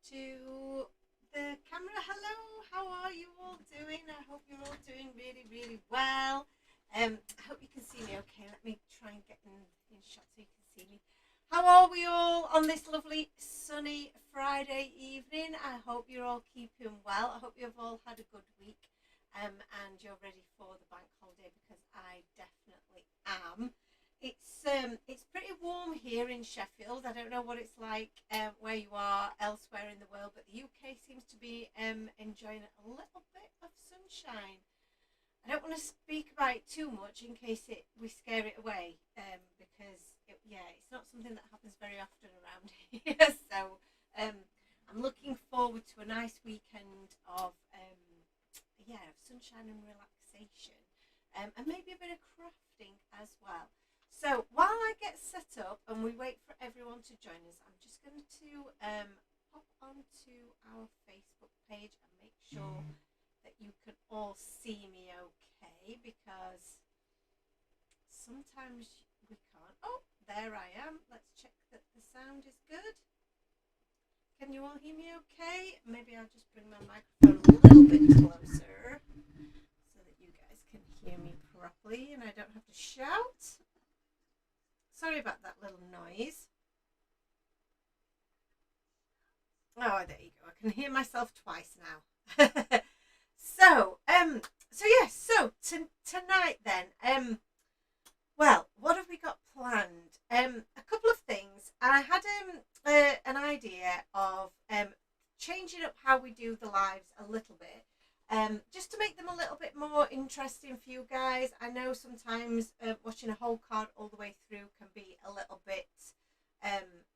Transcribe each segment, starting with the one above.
to the camera. Hello, how are you all doing? I hope you're all doing really, really well. I hope you can see me okay. Let me try and get in shot so you can see me. How are we all on this lovely sunny Friday evening? I hope you're all keeping well. I hope you've all had a good week and you're ready for the bank holiday because I definitely am. It's pretty warm here in Sheffield. I don't know what it's like where you are elsewhere in the world, but the UK seems to be enjoying a little bit of sunshine. I don't want to speak about it too much in case we scare it away, because it's not something that happens very often around here. So I'm looking forward to a nice weekend of sunshine and relaxation, and maybe a bit of crafting as well. So while I get set up and we wait for everyone to join us, I'm just going to pop onto our Facebook page and make sure that you can all see me okay, because sometimes we can't. Oh, there I am. Let's check that the sound is good. Can you all hear me okay? Maybe I'll just bring my microphone a little bit closer so that you guys can hear me properly and I don't have to shout. Sorry about that little noise. Oh, there you go. I can hear myself twice now. Tonight then, well, what have we got planned? A couple of things. I had an idea of changing up how we do the lives a little bit, just to make them a little bit more interesting for you guys. I know sometimes watching a whole card all the way through can be a little bit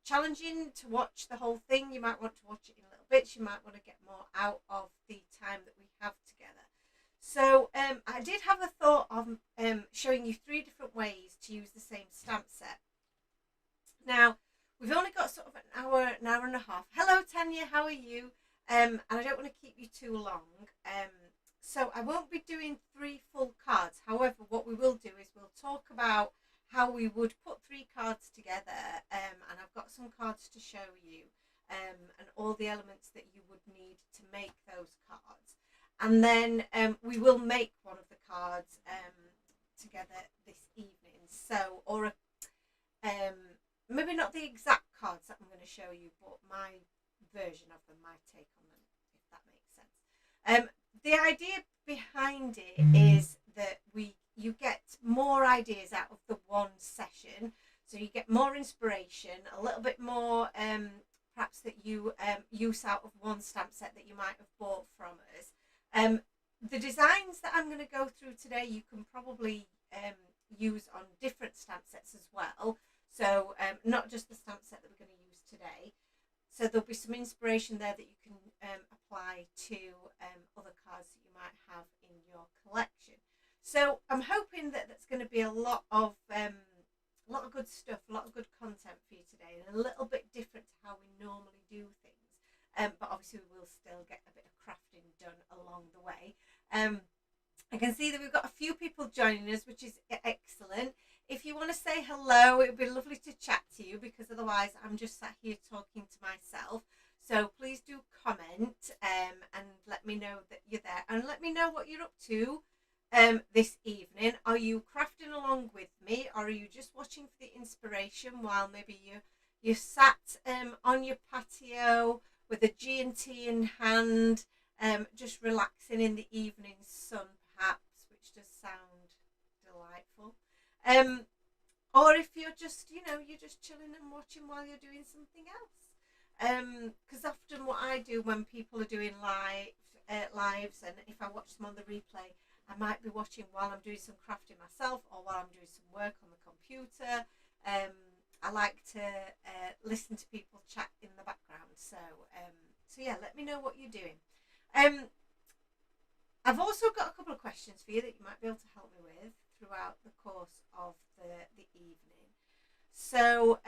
challenging to watch the whole thing. You might want to watch it in little bits. You might want to get more out of the time that we have together. So I did have a thought of showing you 3 different ways to use the same stamp set. Now, we've only got sort of an hour and a half. Hello, Tanya, how are you? And I don't want to keep you too long. So I won't be doing 3 full cards. However, what we will do is we'll talk about how we would put 3 cards together. And I've got some cards to show you, and all the elements that you would need to make those cards. And then we will make one of the cards together this evening. So, or maybe not the exact cards that I'm going to show you, but my version of them, my take on them, if that makes sense. The idea behind it is that you get more ideas out of the one session, so you get more inspiration, a little bit more perhaps that you use out of one stamp set that you might have bought from us. The designs that I'm going to go through today, you can probably use on different stamp sets as well. So not just the stamp set that we're going to use today. So there'll be some inspiration there that you can apply to other cards that you might have in your collection. So I'm hoping that that's going to be a lot of good stuff, a lot of good content for you today, and a little bit different to how we normally do things. But obviously we will still get a bit of crafting done along the way. I can see that we've got a few people joining us, which is excellent. If you want to say hello, it would be lovely to chat to you, because otherwise I'm just sat here talking to myself. So please do comment and let me know that you're there, and let me know what you're up to this evening. Are you crafting along with me, or are you just watching for the inspiration while maybe you sat on your patio with a G&T in hand, just relaxing in the evening sun perhaps, which does sound delightful. Or if you're just, you're just chilling and watching while you're doing something else. Because often what I do when people are doing lives, and if I watch them on the replay, I might be watching while I'm doing some crafting myself, or while I'm doing some work on the computer. I like to listen to people chat in the background. So yeah, let me know what you're doing. I've also got a couple of questions for you that you might be able to help me with throughout the course of the evening. So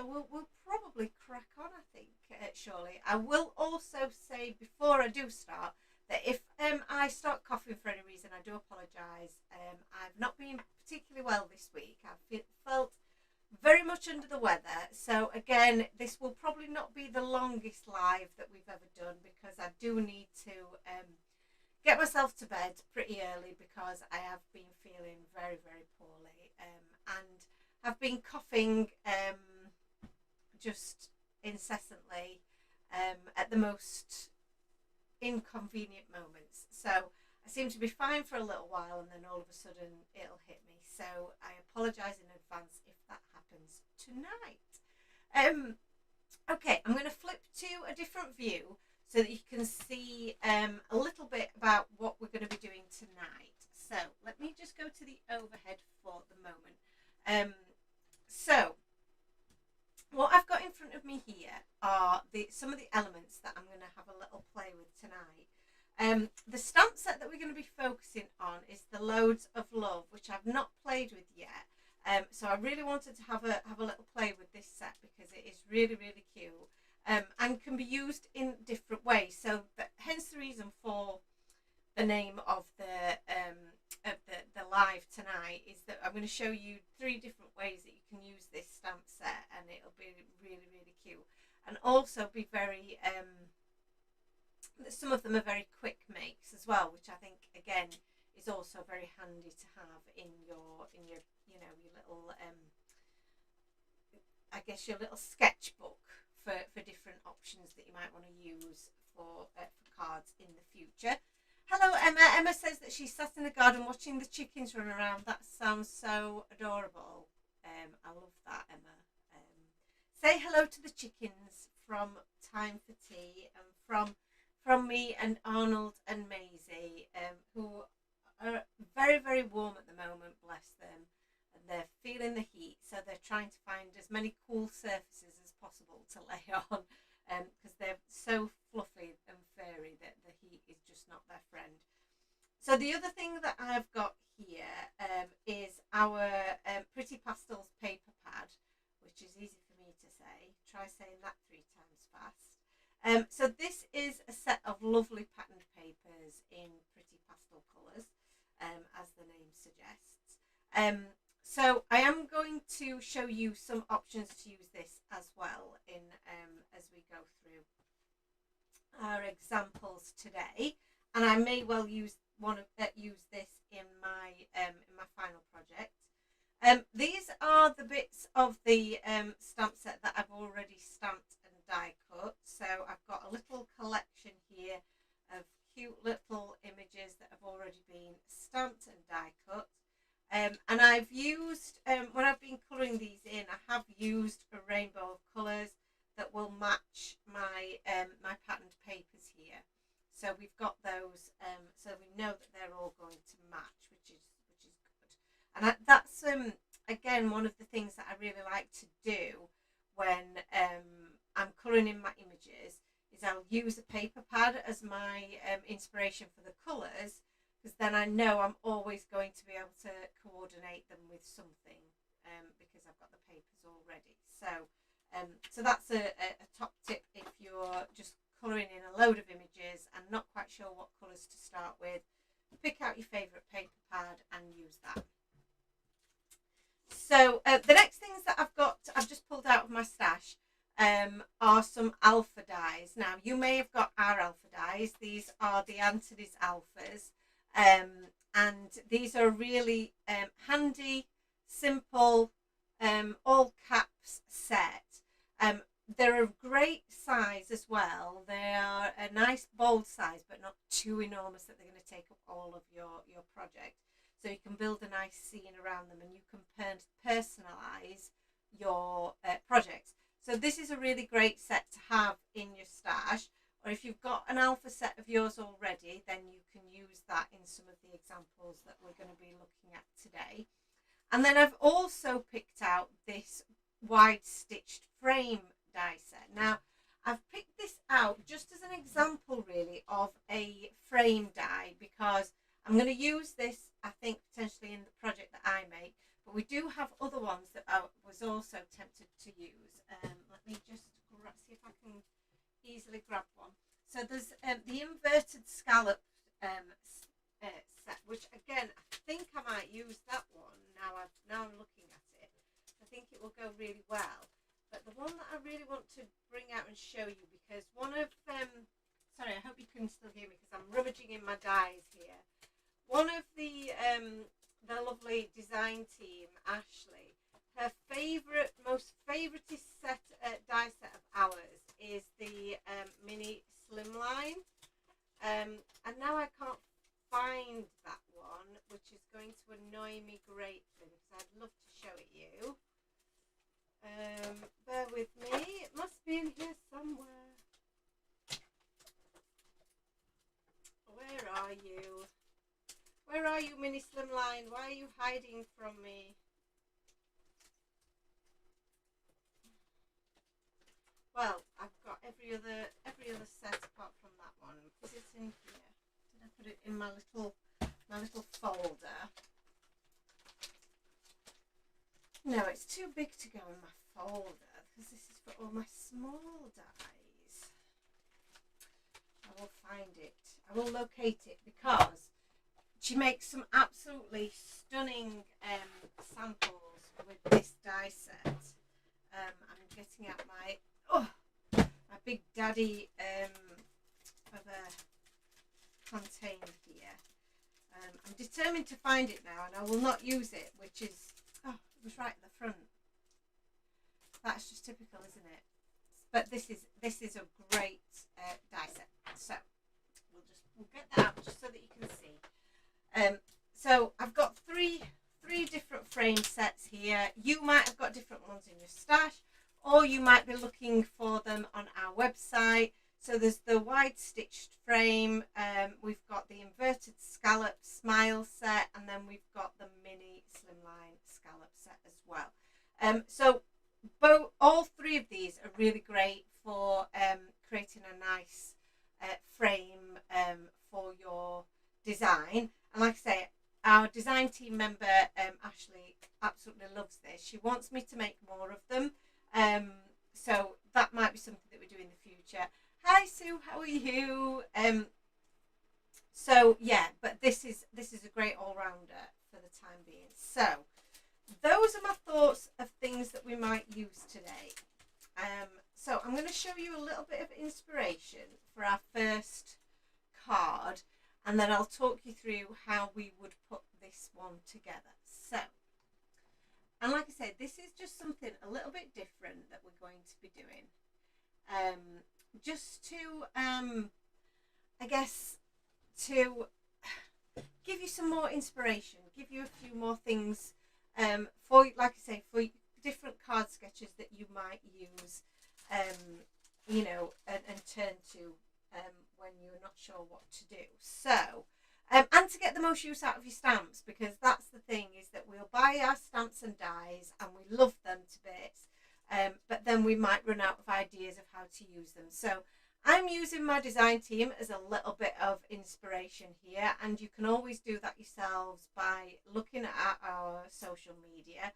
we'll probably crack on, I think, surely. I will also say before I do start that if I start coughing for any reason, I do apologise. I've not been particularly well this week. I've felt very much under the weather. So again, this will probably not be the longest live that we've ever done, because I do need to get myself to bed pretty early, because I have been feeling very, very poorly, and have been coughing just incessantly at the most inconvenient moments. So I seem to be fine for a little while, and then all of a sudden it'll hit me. So I apologise in advance if that happens tonight. Okay, I'm going to flip to a different view so that you can see a little bit about what we're going to be doing tonight. So let me just go to the overhead for the moment. So what I've got in front of me here are some of the elements that I'm going to have a little play with tonight. The stamp set that we're going to be focusing on is the Loads of Love, which I've not played with yet. So I really wanted to have a little play with this set, because it is really, really cute, and can be used in different ways. So hence the reason for the name of the live tonight, is that I'm going to show you 3 different ways that you can use this stamp set, and it'll be really, really cute, and also be very some of them are very quick makes as well, which I think again is also very handy to have in your you know, your little I guess your little sketchbook for different options that you might want to use for cards in the future. Hello, Emma. Emma says that she sat in the garden watching the chickens run around. That sounds so adorable. I love that, Emma. Say hello to the chickens from Time for Tea, and from me and Arnold and Maisie, who are very, very warm at the moment, bless them. And they're feeling the heat, so they're trying to find as many cool surfaces as possible to lay on, because they're so fluffy and furry that the heat is just not their friend. So the other thing that I've got here is our Pretty Pastels paper pad, which is easy for me to say. Try saying that 3 times fast. So this is a set of lovely patterned papers in pretty pastel colours, as the name suggests. So I am going to show you some options to use this as well in as we go through our examples today, and I may well use this in my final project. These are the bits of the stamp set that I've already stamped and die cut. So I've got a little collection here of cute little images that have already been stamped and die cut. And I've used, when I've been colouring these in, I have used a rainbow of colours that will match my my patterned papers here. So we've got those, so we know that they're all going to match, which is good. And that's again one of the things that I really like to do when I'm colouring in my images, is I'll use a paper pad as my inspiration for the colours, because then I know I'm always going to be able to coordinate them with something, because I've got the papers already. So that's a top tip if you're just colouring in a load of images and not quite sure what colours to start with. Pick out your favourite paper pad and use that. So the next things that I've just pulled out of my stash are some alpha dies. Now you may have got our alpha dies. These are the Anthony's alphas. And these are really handy, simple, all caps set. They're a great size as well. They are a nice bold size, but not too enormous that they're going to take up all of your project. So you can build a nice scene around them, and you can personalize your projects. So this is a really great set to have in your stash. Or if you've got an alpha set of yours already, then you can use that in some of the examples that we're going to be looking at today. And then I've also picked out this wide stitched frame die set. Now, I've picked this out just as an example really of a frame die, because I'm going to use this, I think, potentially in the project that I make, but we do have other ones that I was also tempted to use. Let me just see if I can easily grab one. So there's the inverted scallop set, which again I think I might use that one. Now I'm looking at it. I think it will go really well. But the one that I really want to bring out and show you, because one of sorry, I hope you can still hear me because I'm rummaging in my dies here. One of the lovely design team, Ashley, her most favouriteest die set of ours is the mini slimline. And now I can't find that one, which is going to annoy me greatly because I'd love to show it you. Bear with me, it must be in here somewhere. Where are you? Where are you, mini slimline? Why are you hiding from me? Well, I've got every other set apart from that one. Is it in here? Did I put it in my little folder? No, it's too big to go in my folder because this is for all my small dies. I will find it. I will locate it because she makes some absolutely stunning samples with this die set. I'm getting out my big daddy of a container here. I'm determined to find it now, and I will not use it, which is it was right at the front. That's just typical, isn't it? But this is a great die set. So we'll get that out just so that you can see. So I've got three different frame sets here. You might have got different ones in your stash, or you might be looking for them on our website. So there's the wide stitched frame, we've got the inverted scallop smile set, and then we've got the mini slimline scallop set as well. So all three of these are really great for creating a nice frame for your design. And like I say, our design team member Ashley absolutely loves this. She wants me to make more of them, so that might be something that we do in the future. Hi Sue, how are you? So yeah, but this is a great all-rounder for the time being. So those are my thoughts of things that we might use today. So I'm going to show you a little bit of inspiration for our first card, and then I'll talk you through how we would put this one together. So, and like I said, this is just something a little bit different that we're going to be doing. Just to, I guess, to give you some more inspiration, give you a few more things for, like I say, for different card sketches that you might use, you know, and turn to when you're not sure what to do. So, and to get the most use out of your stamps, because that's the thing, is that we'll buy our stamps and dies and we love them to bits, but then we might run out of ideas of how to use them. So I'm using my design team as a little bit of inspiration here, and you can always do that yourselves by looking at our social media.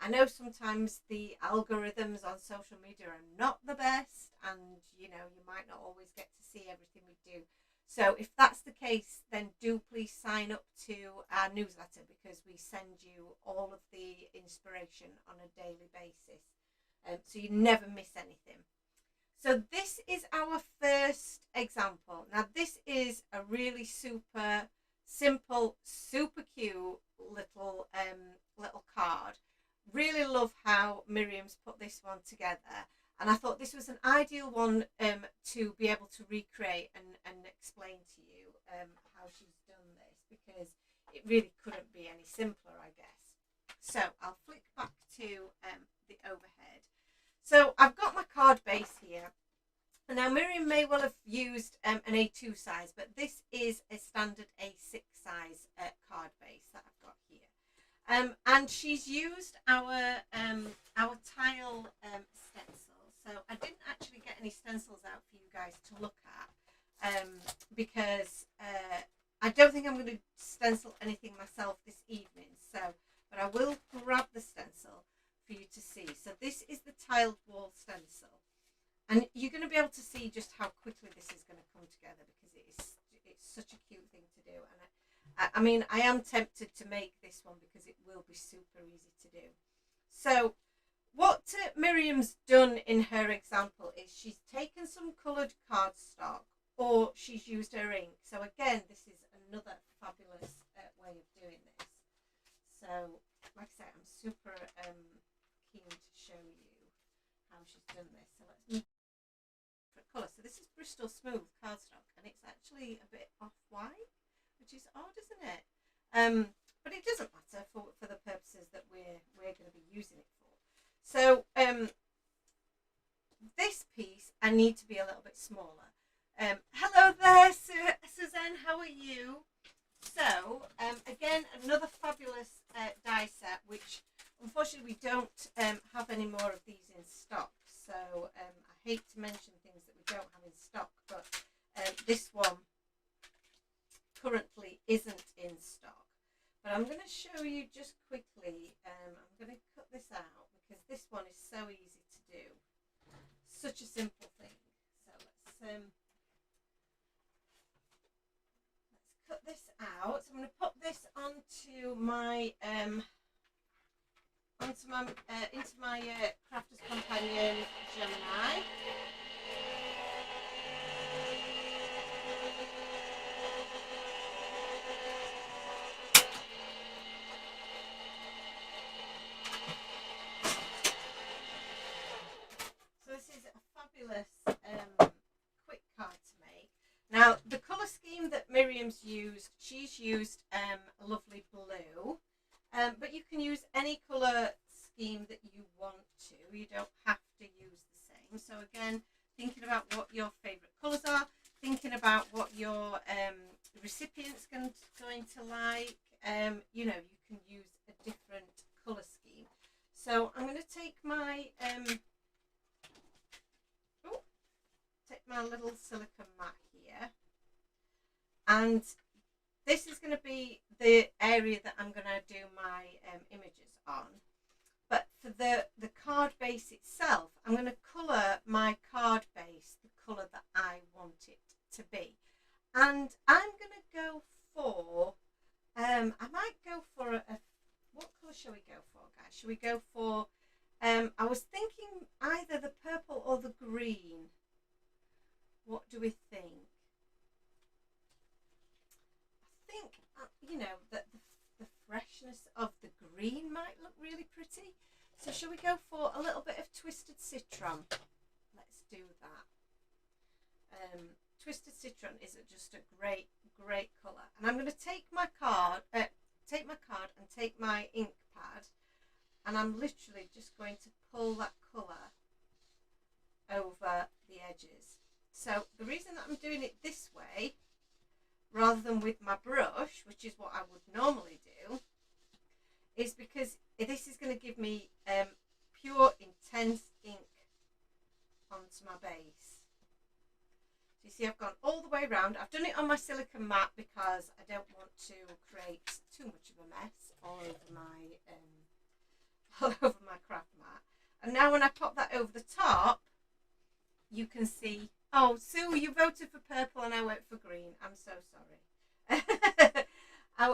I know sometimes the algorithms on social media are not the best, and you know, you might not always get to see everything we do. So if that's the case, then do please sign up to our newsletter, because we send you all of the inspiration on a daily basis, so you never miss anything. So this is our first example. Now this is a really super simple, super cute little card. Really love how Miriam's put this one together, and I thought this was an ideal one to be able to recreate and explain to you how she's done this, because it really couldn't be any simpler, I guess. So I'll flick back to the overhead. So I've got my card base here. Now Miriam may well have used an A2 size, but this is a standard A6 size card base that I've got here. And she's used our tile stencil. So I didn't actually get any stencils out for you guys to look at, because I don't think I'm going to stencil anything myself this evening. So, but I will grab the stencil for you to see. So this is the tiled wall stencil, and you're going to be able to see just how quickly this is going to come together, because it's such a cute thing to do. And I mean, I am tempted to make this one because it will be super easy to do. So what Miriam's done in her example is she's taken some coloured cardstock, or she's used her ink. So again, this is another fabulous way of doing this. So, like I say, I'm super keen to show you how she's done this. So let's move for colour. So this is Bristol Smooth cardstock, and it's actually a bit off-white, which is odd, isn't it? But it doesn't matter for the purposes that we're going to be using it for. So this piece I need to be a little bit smaller. Hello there, Suzanne, how are you? So again, another fabulous die set, which unfortunately we don't have any more of these in stock. So I hate to mention things that we don't have in stock, but this one currently isn't in stock. But I'm going to show you just quickly. I'm going to cut this out because this one is so easy to do. Such a simple thing. So let's cut this out. So I'm going to put this onto my into my Crafter's Companion Gemini. So this is a fabulous quick card to make. Now the colour scheme that Miriam's used, she's used a lovely blue, but you can use any colour scheme that you want to. You don't have to use the same. So again, thinking about what your favourite colours are, thinking about what your recipient's going to like. You know, you can use a different colour scheme. So I'm going to take my little silicone mat here, and this is going to be the area that I'm going to do my images on. But for the card base itself, I'm going to colour my card base the colour that I want it to be. And I'm going to go for, I might go for what colour shall we go for, guys? Shall we go for, I was thinking either the purple or the green. What do we think? I think, you know, that the freshness of the green might look really pretty. So shall we go for a little bit of Twisted Citron? Let's do that. Twisted Citron is just a great colour. And I'm going to take my card and take my ink pad, and I'm literally just going to pull that colour over the edges. So the reason that I'm doing it this way rather than with my brush, which is what I would normally do, is because this is going to give me pure intense ink onto my base. So you see, I've gone all the way around. I've done it on my silicone mat because I don't want to create too much of a mess all over my craft mat. And now when I pop that over the top, you can see. Oh, Sue, you voted for purple and I went for green. I'm so sorry. I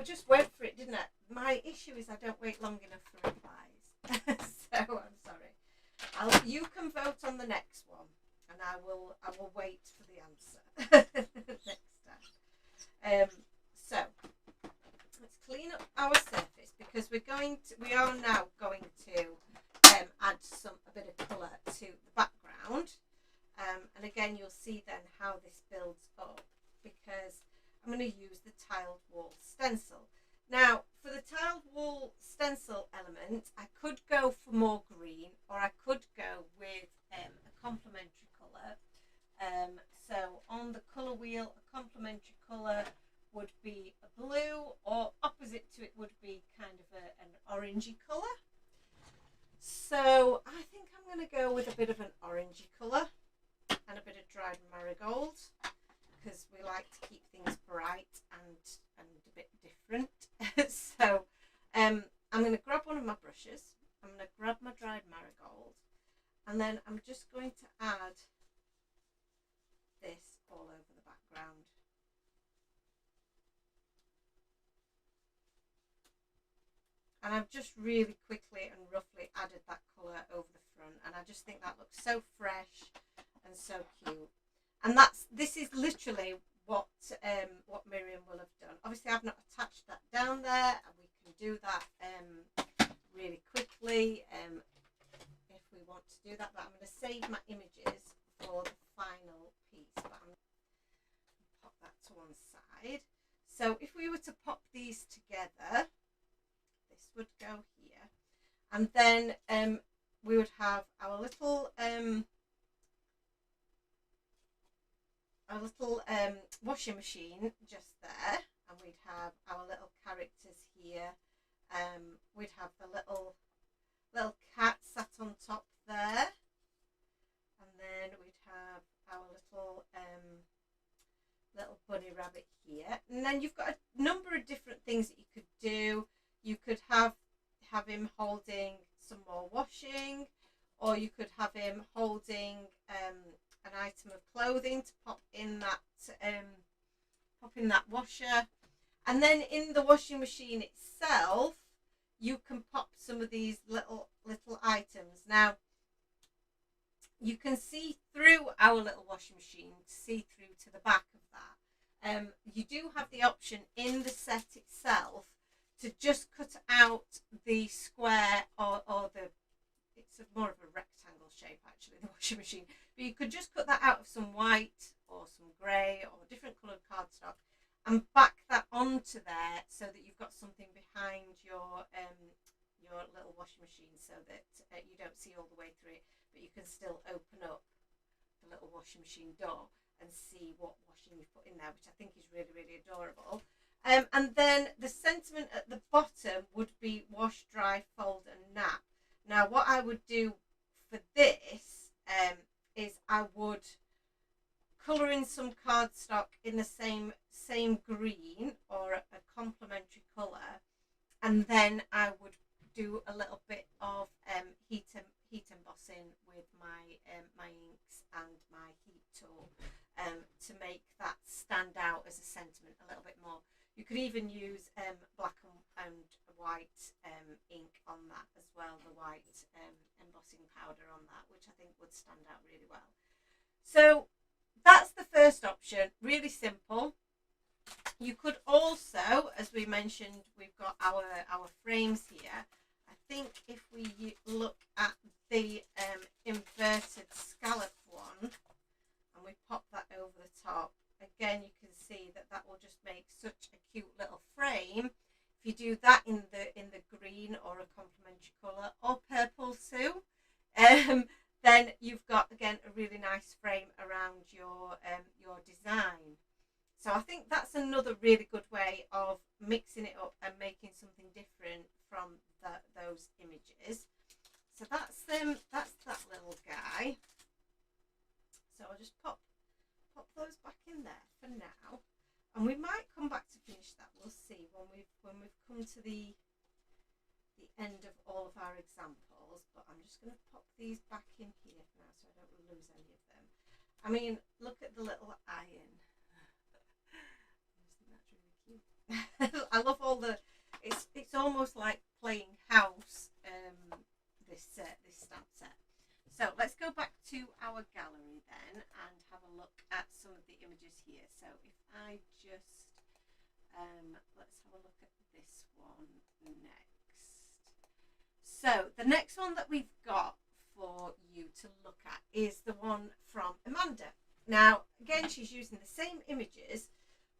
just went for it, didn't I? My issue is I don't wait long enough for replies. So I'm sorry. You can vote on the next one, and I will wait for the answer next time. So let's clean up our surface because we are now going to add a bit of colour to the background. And again, you'll see then how this builds up because I'm going to use the tiled wall stencil. Now, for the tiled wall stencil element, I could go for more green, or I could go with a complementary colour. So on the colour wheel, a complementary colour would be a blue, or opposite to it would be kind of an orangey colour. So I think I'm going to go with a bit of an orangey colour and a bit of dried marigold, because we like to keep things bright and a bit different. So I'm going to grab one of my brushes, I'm going to grab my dried marigold, and then I'm just going to add this all over the background. and I've just really quickly and roughly added that colour over the front, and I just think that looks so fresh and so cute. And this is literally what Miriam will have done. Obviously I've not attached that down there, and we can do that really quickly if we want to do that, but I'm going to save my images for the final piece, but I'm going to pop that to one side. So if we were to pop these together, this would go here, and then we would have our little washing machine just there, and we'd have our little characters here. We'd have the little cat sat on top there, and then we'd have our little bunny rabbit here, and then you've got a number of different things that you could do. You could have him holding some more washing, or you could have him holding an item of clothing to pop in that washer. And then in the washing machine itself, you can pop some of these little items. Now you can see through our little washing machine, see through to the back of that. You do have the option in the set itself to just cut out the square or it's more of a rectangle shape actually, the washing machine, but you could just cut that out of some white or some grey or different coloured cardstock and back that onto there, so that you've got something behind your little washing machine, so that you don't see all the way through it, but you can still open up the little washing machine door and see what washing you've put in there, which I think is really, really adorable. And then the sentiment at the bottom would be wash, dry, fold and nap. Now what I would do for this is I would colour in some cardstock in the same green or a complementary colour, and then I would do a little bit of heat embossing with my inks and my heat tool to make that stand out as a sentiment a little bit more. You could even use black and white ink on that as well, the white embossing powder on that, which I think would stand out really well. So that's the first option, really simple. You could also, as we mentioned, we've got our frames here. I think if we look at the inverted scallop one and we pop that over the top, again you can see that will just make such a cute little frame. If you do that in the green or a complementary colour or purple too, then you've got again a really nice frame around your design. So I think that's another really good way of mixing it up and making something different from those images. So that's that little guy. So I'll just pop those back in there for now, and we might come back to finish that. We'll see when we've come to the end of all of our examples. But I'm just going to pop these back in here for now, so I don't lose any of them. I mean, look at the little iron. Isn't that really cute? I love all the. It's almost like playing house. This stamp set. So let's go back to our gallery then and have a look at some of the images here. So if I just let's have a look at this one next. So the next one that we've got for you to look at is the one from Amanda. Now again, she's using the same images,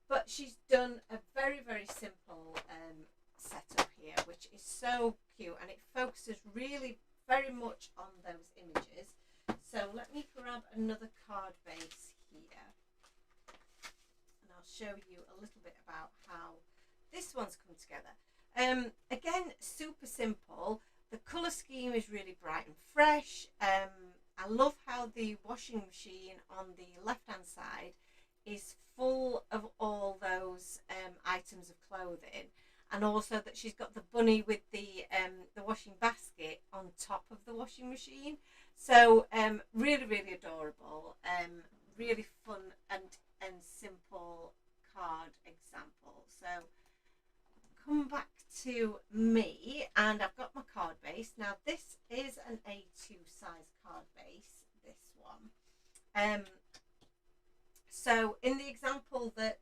but she's done a very, very simple setup here, which is so cute, and it focuses really very much on those images. So let me grab another card base here and I'll show you a little bit about how this one's come together. Again, super simple. The colour scheme is really bright and fresh. I love how the washing machine on the left hand side is full of all those items of clothing, and also that she's got the bunny with the washing basket on top of the washing machine. So really, really adorable, really fun and simple card example. So come back to me, and I've got my card base. Now this is an A2 size card base, this one. So in the example that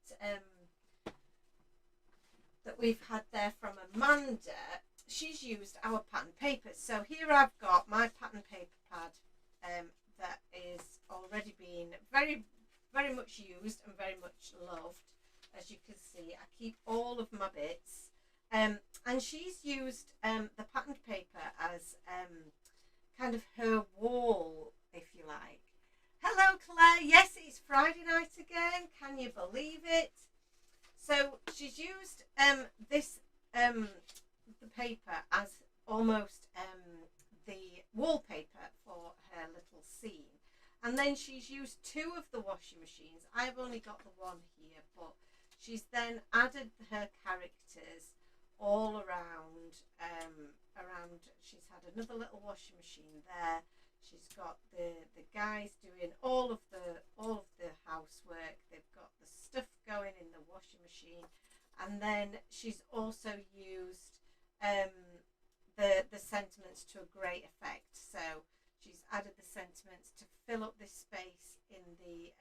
we've had there from Amanda, she's used our pattern paper. So here I've got my pattern paper pad that is already been very, very much used and very much loved. As you can see, I keep all of my bits. And she's used the patterned paper as kind of her wall, if you like. Hello, Claire. Yes, it's Friday night again. Can you believe it? So she's used the paper as almost the wallpaper for her little scene. And then she's used 2 of the washing machines. I've only got the one here, but she's then added her characters all around. She's had another little washing machine there. She's got the guys doing all of the housework. They've got the stuff going in the washing machine, and then she's also used the sentiments to a great effect. So she's added the sentiments to fill up this space in the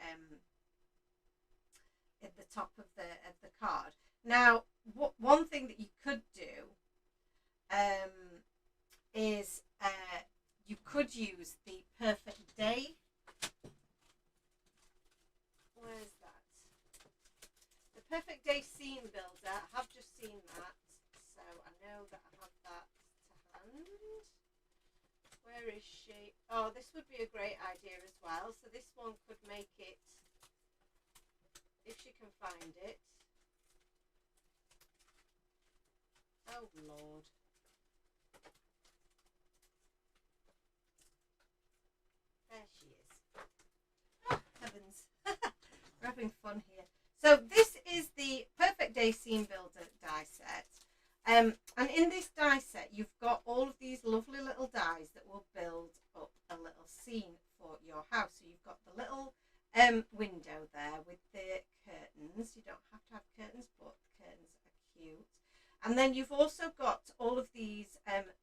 top of the card. Now, one thing that you could do is you could use the perfect day. Where's that? The perfect day scene builder. I have just seen that, so I know that I have that to hand. Where is she? Oh, this would be a great idea as well. So this one could make it, if she can find it. Oh Lord. There she is. Oh, heavens. We're having fun here. So this is the Perfect Day Scene Builder die set. And in this die set, you've got all of these lovely little dies that will build up a little scene for your house. So you've got the little window there with the curtains. You don't have to have curtains, but the curtains are cute. And then you've also got all of these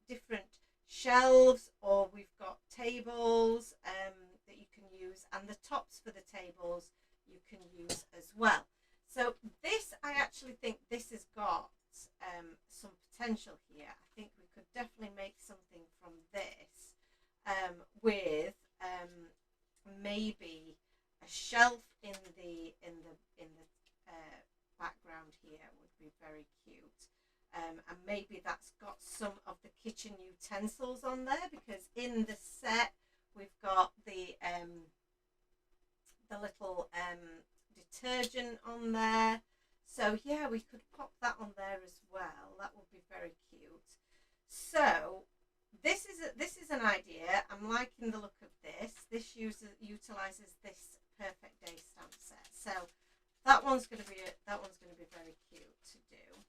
different shelves, or we've got tables that you can use, and the tops for the tables you can use as well. So this, I actually think this has got some potential here. I think we could definitely make something from this with maybe a shelf in the background here would be very cute. And maybe that's got some of the kitchen utensils on there, because in the set we've got the little detergent on there. So yeah, we could pop that on there as well. That would be very cute. So this is an idea. I'm liking the look of this. This utilizes this Perfect Day stamp set. So that one's going to be very cute to do.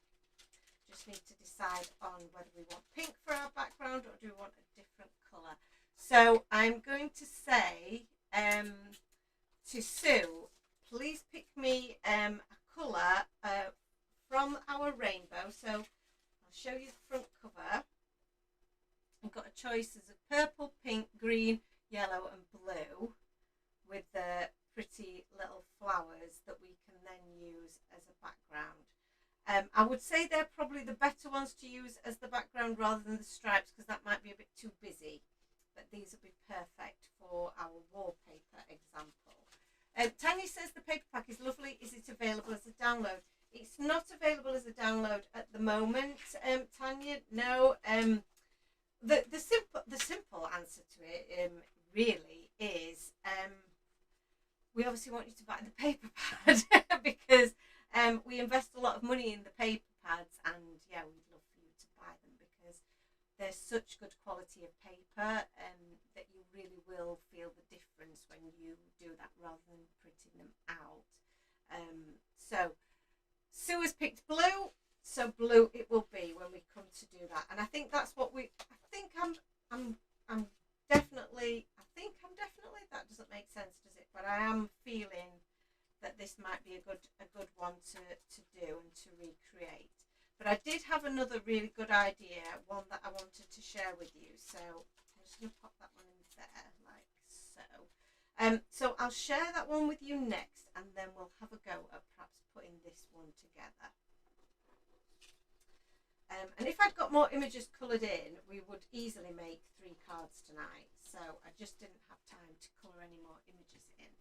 Just need to decide on whether we want pink for our background or do we want a different colour. So I'm going to say to Sue, please pick me a colour from our rainbow. So I'll show you the front cover. I've got a choice of purple, pink, green, yellow and blue with the pretty little flowers that we can then use as a background. I would say they're probably the better ones to use as the background rather than the stripes, because that might be a bit too busy. But these would be perfect for our wallpaper example. Tanya says the paper pack is lovely. Is it available as a download? It's not available as a download at the moment, Tanya. No. The simple answer to it really is we obviously want you to buy the paper pad because we invest a lot of money in the paper pads, and yeah, we'd love for you to buy them because they're such good quality of paper that you really will feel the difference when you do that rather than printing them out. So Sue has picked blue, so blue it will be when we come to do that. And I think that's what I think I'm definitely, that doesn't make sense, does it? But I am feeling that this might be a good one to do and to recreate. But I did have another really good idea, one that I wanted to share with you. So I'm just going to pop that one in there, like so. So I'll share that one with you next, and then we'll have a go at perhaps putting this one together. And if I'd got more images coloured in, we would easily make 3 cards tonight. So I just didn't have time to colour any more images in.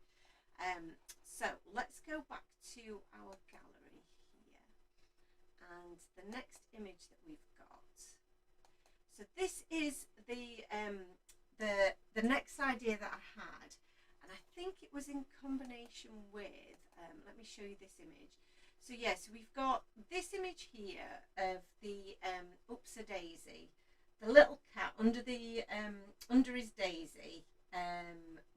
So let's go back to our gallery here. And the next image that we've got. So this is the next idea that I had. And I think it was in combination with, let me show you this image. So yes, we've got this image here of the XOXO daisy, the little cat under the under his daisy,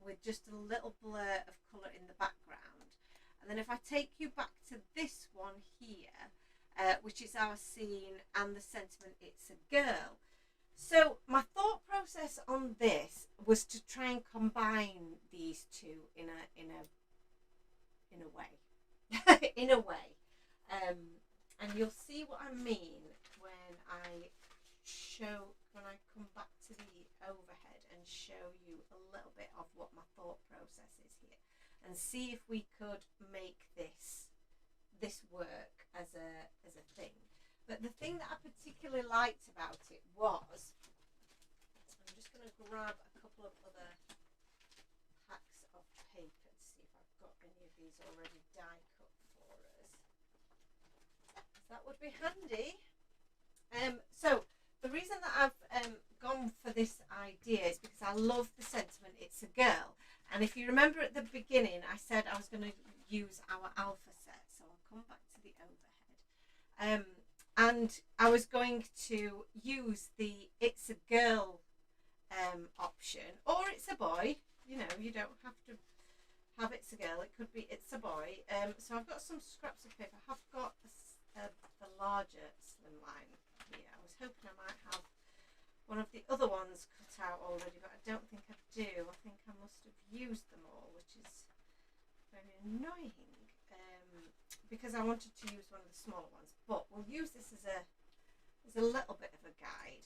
with just a little blur of colour in the background. And then if I take you back to this one here, which is our scene and the sentiment, it's a girl. So my thought process on this was to try and combine these two in a way. In a way. And you'll see what I mean when I come back to the overhead and show you a little bit of what my thought process is here, and see if we could make this work as a thing. But the thing that I particularly liked about it was, I'm just going to grab a couple of other packs of paper to see if I've got any of these already die cut for us. That would be handy. So the reason that I've gone for this idea is because I love the sentiment, it's a girl. And if you remember at the beginning, I said I was going to use our alpha set. So I'll come back to the overhead. And I was going to use the it's a girl option, or it's a boy. You know, you don't have to have it's a girl. It could be it's a boy. So I've got some scraps of paper. I have got the larger slimline here. I was hoping I might have one of the other ones cut out already, but I don't think I do. I think I must have used them all, which is very annoying, because I wanted to use one of the smaller ones. But we'll use this as a little bit of a guide.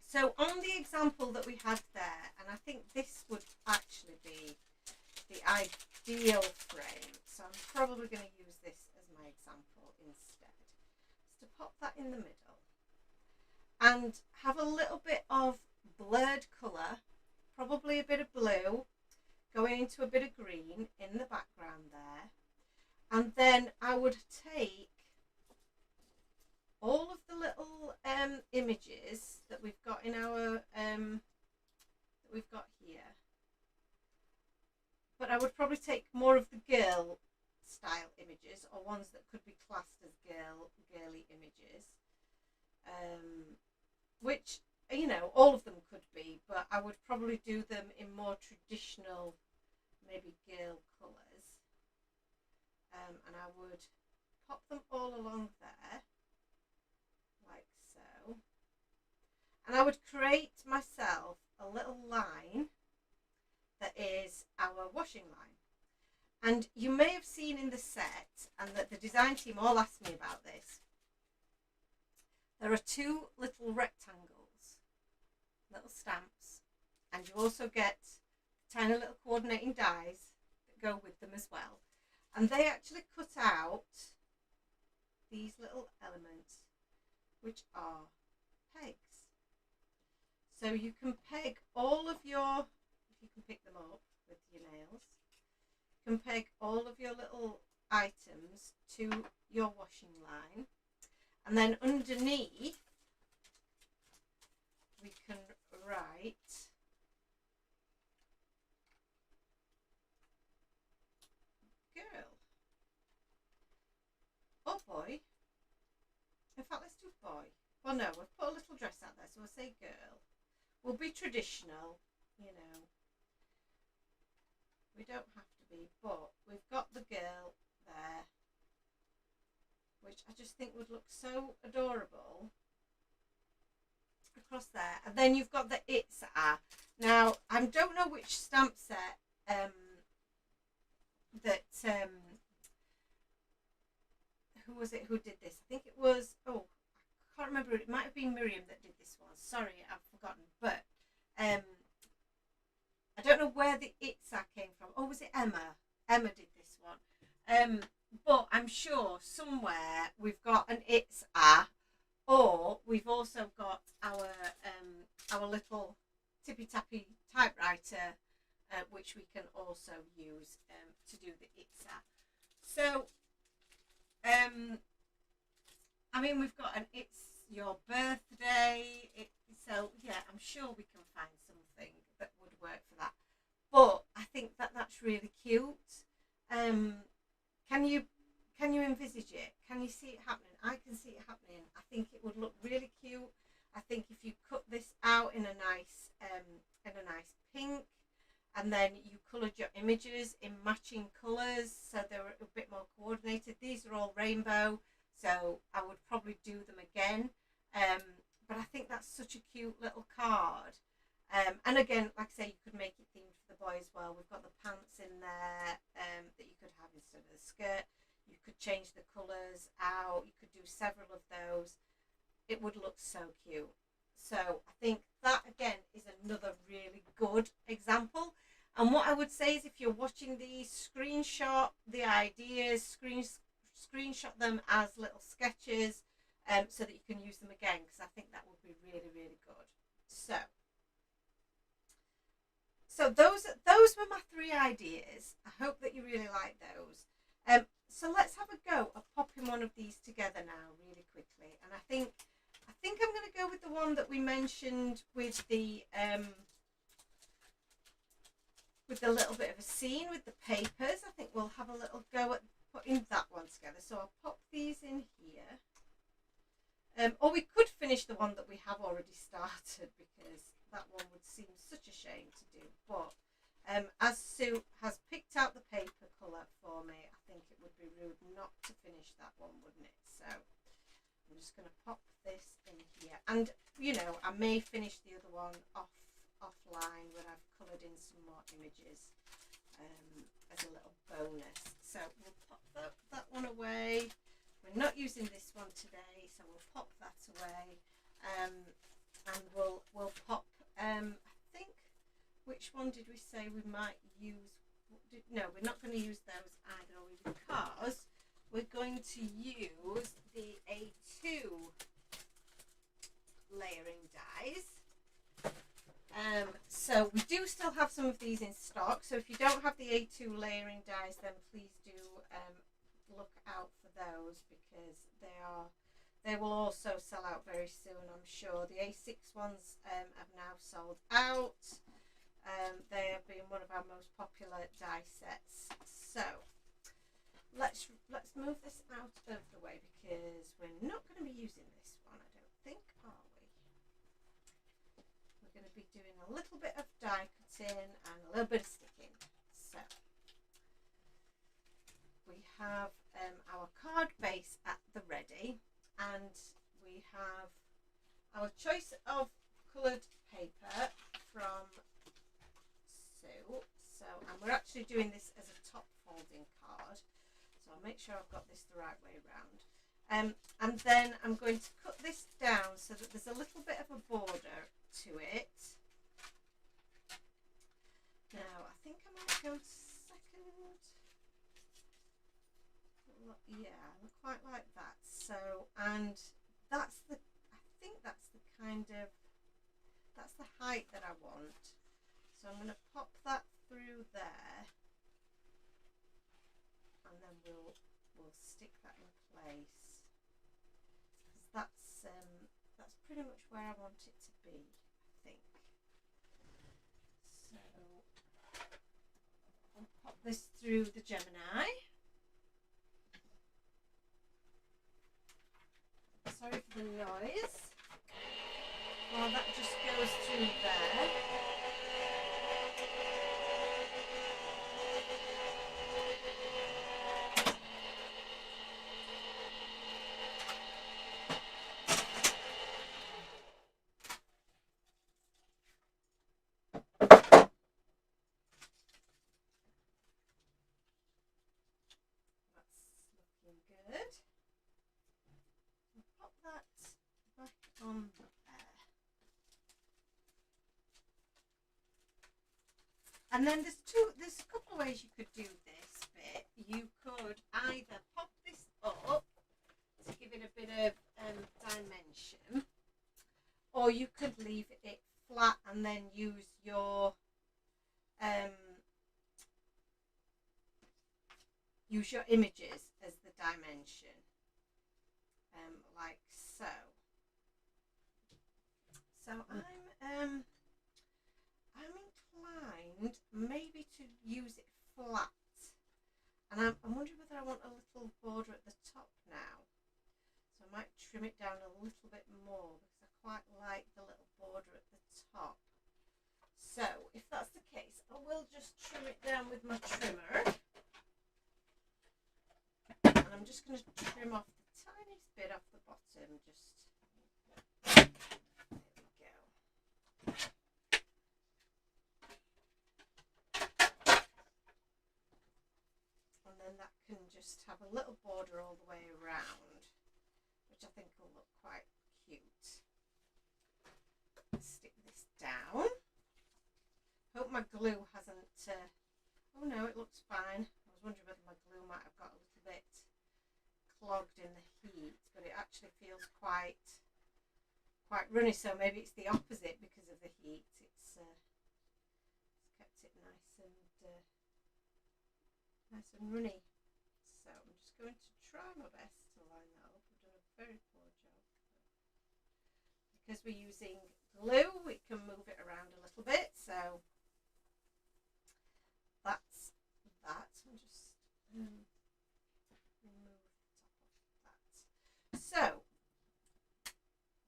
So on the example that we had there, and I think this would actually be the ideal frame, so I'm probably going to use this as my example instead. Just to pop that in the middle and have a little bit of blurred colour, probably a bit of blue going into a bit of green in the background there. And then I would take all of the little images that we've got in our here, but I would probably take more of the girl style images, or ones that could be classed as girly images, which, you know, all of them could be, but I would probably do them in more traditional, maybe girl colours. And I would pop them all along there, like so. And I would create myself a little line that is our washing line. And you may have seen in the set, and that the design team all asked me about this, there are 2 little rectangles, little stamps, and you also get tiny little coordinating dies that go with them as well. And they actually cut out these little elements, which are pegs. So you can peg all of your, if you can pick them up with your nails, you can peg all of your little items to your washing line. And then underneath, we can write girl. Or boy. In fact, let's do boy. Well, no, we've put a little dress out there, so we'll say girl. We'll be traditional, you know. We don't have to be, but we've got the girl there, which I just think would look so adorable across there. And then you've got the it's a. Now, I don't know which stamp set who was it who did this? I think it was, oh, I can't remember. It might have been Miriam that did this one. Sorry, I've forgotten. But I don't know where the ITSA came from. Oh, was it Emma? Emma did this one. But I'm sure somewhere we've got an ITSA, or we've also got our little tippy tappy typewriter, which we can also use to do the ITSA. So, I mean, we've got an It's Your Birthday. So yeah, I'm sure we can find something that would work for that. But I think that that's really cute. Can you envisage it? Can you see it happening? I can see it happening. I think it would look really cute. I think if you cut this out in a nice pink, and then you coloured your images in matching colours so they're a bit more coordinated. These are all rainbow, so I would probably do them again. But I think that's such a cute little card. And again, like I say, you could make it themed for the boy as well. We've got the pants in there that you could have instead of the skirt. You could change the colours out. You could do several of those. It would look so cute. So I think that, again, is another really good example. And what I would say is, if you're watching these, screenshot the ideas, screenshot them as little sketches, so that you can use them again, because I think that would be really, really good. So those were my 3 ideas. I hope that you really like those. So let's have a go at popping one of these together now really quickly. And I think I'm going to go with the one that we mentioned with the little bit of a scene with the papers. I think we'll have a little go at putting that one together. So I'll pop these in here. Or we could finish the one that we have already started, because that one would seem such a shame to do. But as Sue has picked out the paper colour for me, I think it would be rude not to finish that one, wouldn't it? So I'm just going to pop this in here. And, you know, I may finish the other one offline when I've coloured in some more images as a little bonus. So we'll pop that one away. We're not using this one today, so we'll pop that away, and we'll pop. I think, which one did we say we might use? No, we're not going to use those either, are we? Because we're going to use the A2 layering dies. So we do still have some of these in stock. So if you don't have the A2 layering dies, then please do look out for those, because they will also sell out very soon, I'm sure. The A6 ones have now sold out. They have been one of our most popular die sets. So let's move this out of the way, because we're not going to be using this one, I don't think, are we? We're going to be doing a little bit of die cutting and a little bit of sticking. So we have our card base at the ready, and we have our choice of coloured paper from Sue. So, and we're actually doing this as a top folding card, so I'll make sure I've got this the right way around. And then I'm going to cut this down so that there's a little bit of a border to it. Now I think I might go second. Yeah, look quite like that. So, and that's the, I think that's the kind of, that's the height that I want. So I'm going to pop that through there, and then we'll stick that in place, because that's pretty much where I want it to be, I think. So I'll pop this through the Gemini. Sorry for the noise. While that just goes through there. That's looking good. And then there's a couple of ways you could do this bit. You could either pop this up to give it a bit of dimension, or you could leave it flat and then use your images as the dimension, like so. So I'm inclined maybe to use it flat, and I'm wondering whether I want a little border at the top now. So I might trim it down a little bit more because I quite like the little border at the top. So if that's the case, I will just trim it down with my trimmer. And I'm just going to trim off the tiniest bit off the bottom. Just there we go. And then that can just have a little border all the way around, which I think will look quite cute. Stick this down. Hope my glue hasn't. Oh no, it looks fine. I was wondering whether my glue might have got a little bit clogged in the heat, but it actually feels quite runny. So maybe it's the opposite because of the heat. It's kept it nice and runny. So I'm just going to try my best to line that up. I've done a very poor job. Because we're using glue, we can move it around a little bit. So that's that. I'm just remove the top of that. So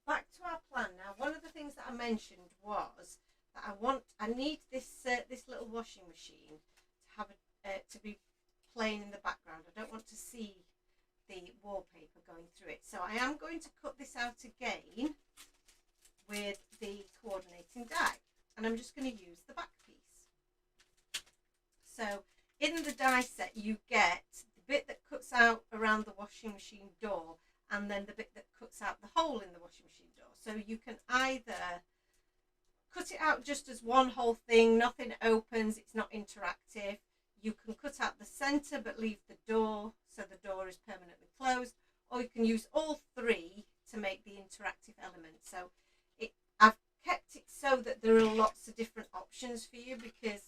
back to our plan now. One of the things that I mentioned was that I need this little washing machine to have to be playing in the background. I don't want to see the wallpaper going through it. So I am going to cut this out again with the coordinating die, and I'm just going to use the back piece. So in the die set you get the bit that cuts out around the washing machine door, and then the bit that cuts out the hole in the washing machine door. So you can either cut it out just as one whole thing, nothing opens, it's not interactive. You can cut out the centre but leave the door so the door is permanently closed, or you can use all three to make the interactive element. So I've kept it so that there are lots of different options for you, because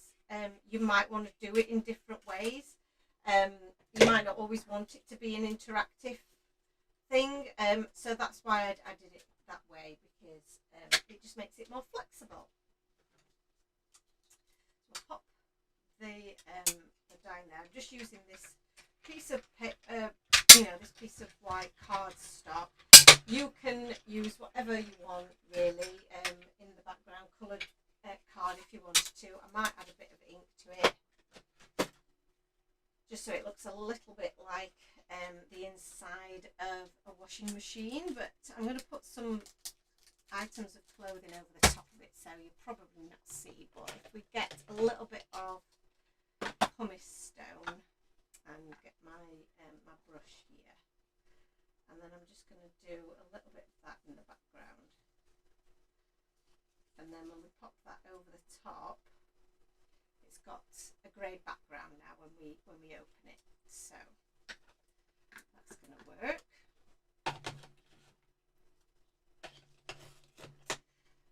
you might want to do it in different ways. You might not always want it to be an interactive thing, so that's why I did it that way, because it just makes it more flexible. So I'll pop the die in there. I'm just using this piece of this piece of white cardstock. You can use whatever you want really in the background, coloured card if you wanted to. I might add a bit of ink to it just so it looks a little bit like the inside of a washing machine, but I'm going to put some items of clothing over the top of it so you'll probably not see, but if we get a little bit of pumice stone and get my my brush here, and then I'm just going to do a little bit of that in the background, and then when we pop that over the top, it's got a grey background now when we open it, so that's going to work.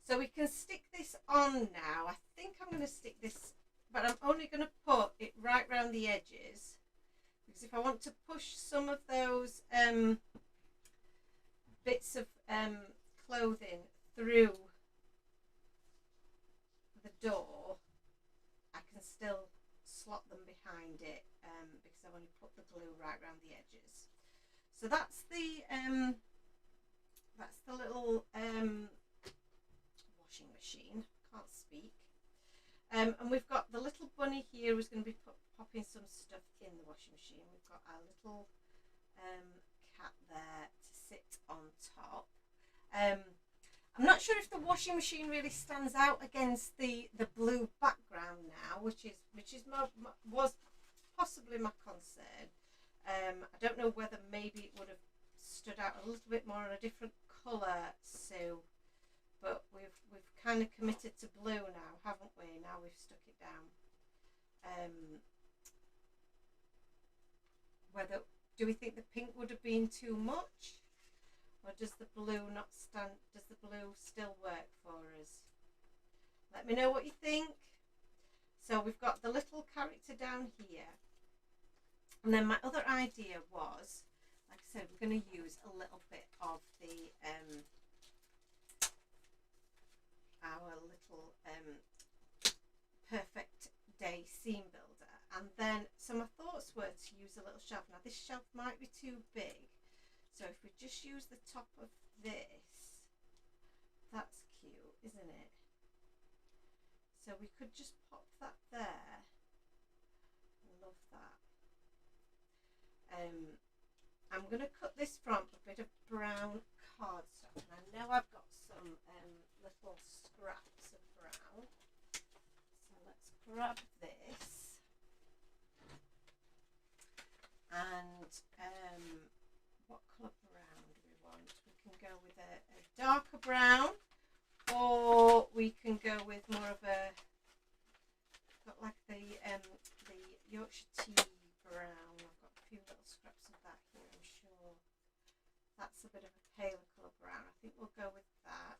So we can stick this on now. I think I'm going to stick this, but I'm only going to put it right round the edges, because if I want to push some of those bits of clothing through the door, I can still slot them behind it, because I've only put the glue right round the edges. So that's the little washing machine. Can't speak. And we've got the little bunny here who's going to be popping some stuff in the washing machine. We've got our little cat there to sit on top. I'm not sure if the washing machine really stands out against the blue background now, which was possibly my concern. I don't know whether maybe it would have stood out a little bit more in a different colour, Sue. But we've kind of committed to blue now, haven't we? Now we've stuck it down. whether, do we think the pink would have been too much, or does the blue not stand? Does the blue still work for us? Let me know what you think. So we've got the little character down here, and then my other idea was, like I said, we're going to use a little bit of the our little perfect day seam builder, and then so my thoughts were to use a little shelf. Now this shelf might be too big, so if we just use the top of this, that's cute, isn't it? So we could just pop that there. I love that. I'm going to cut this from a bit of brown cardstock, and I know I've got some little scraps of brown. So let's grab this, and what colour brown do we want? We can go with a darker brown, or we can go with more of a, got like the Yorkshire tea brown. I've got a few little scraps of that here, I'm sure. That's a bit of a paler colour brown. I think we'll go with that.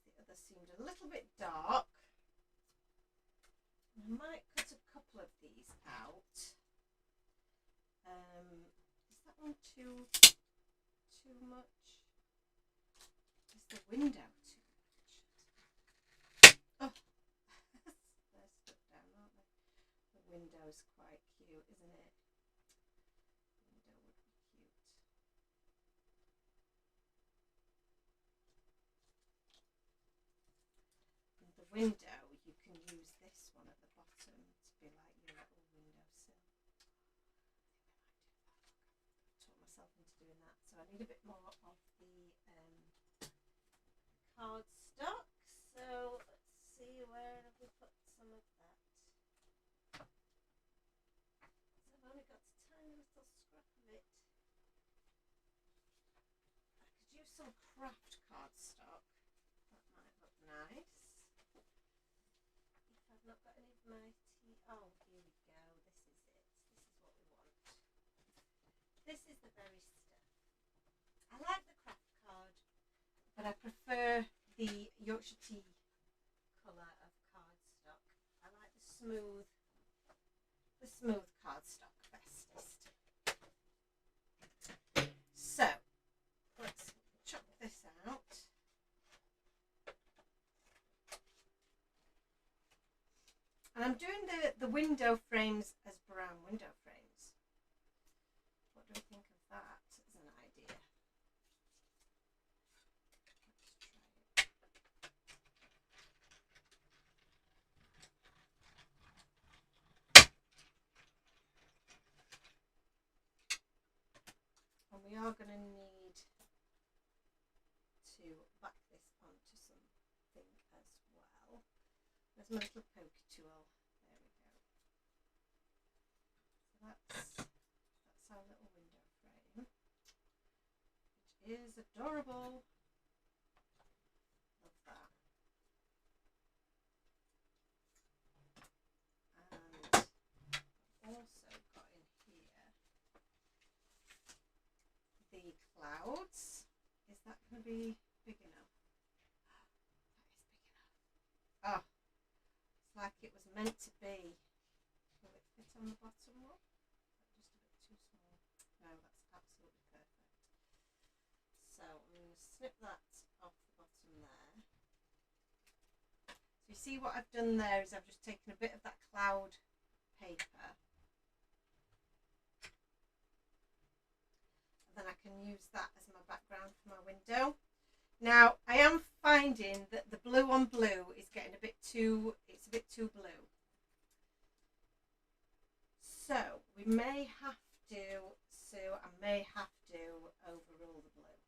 The other seemed a little bit dark. I might cut a couple of these out. Is that one too much? Is the window too much? Oh, they're stuck down, aren't they? The window's quite cute, isn't it? The window would be cute. And the window, you can use this one at the bottom to be like your little windowsill. I taught myself into doing that. So I need a bit more of the cardstock. So let's see, where have we put some of that? So I've only got a tiny little scrap of it. I could use some craft cardstock. That might look nice. If I've not got any of my tea. Oh, here we go. This is it. This is what we want. This is the very stuff. I like the craft card, but I prefer the Yorkshire tea colour of cardstock. I like the smooth cardstock bestest. So let's chop this out. And I'm doing the window frames as brown window frames. What do we think of that as an idea? Let's try it. And we are going to need to back this onto something as well. There's my little pokey tool. There we go. So that's our little window frame, which is adorable. Love that. And I've also got in here the clouds. Is that going to be big enough? That is big enough. Oh, it's like it was meant to be. Will it fit on the bottom one? Just a bit too small. No, that's absolutely perfect. So I'm going to snip that off the bottom there. So you see what I've done there is I've just taken a bit of that cloud paper, and then I can use that as my background for my window. Now I am finding that the blue on blue is getting a bit too blue. So we may have to, Sue, I may have to overrule the blue.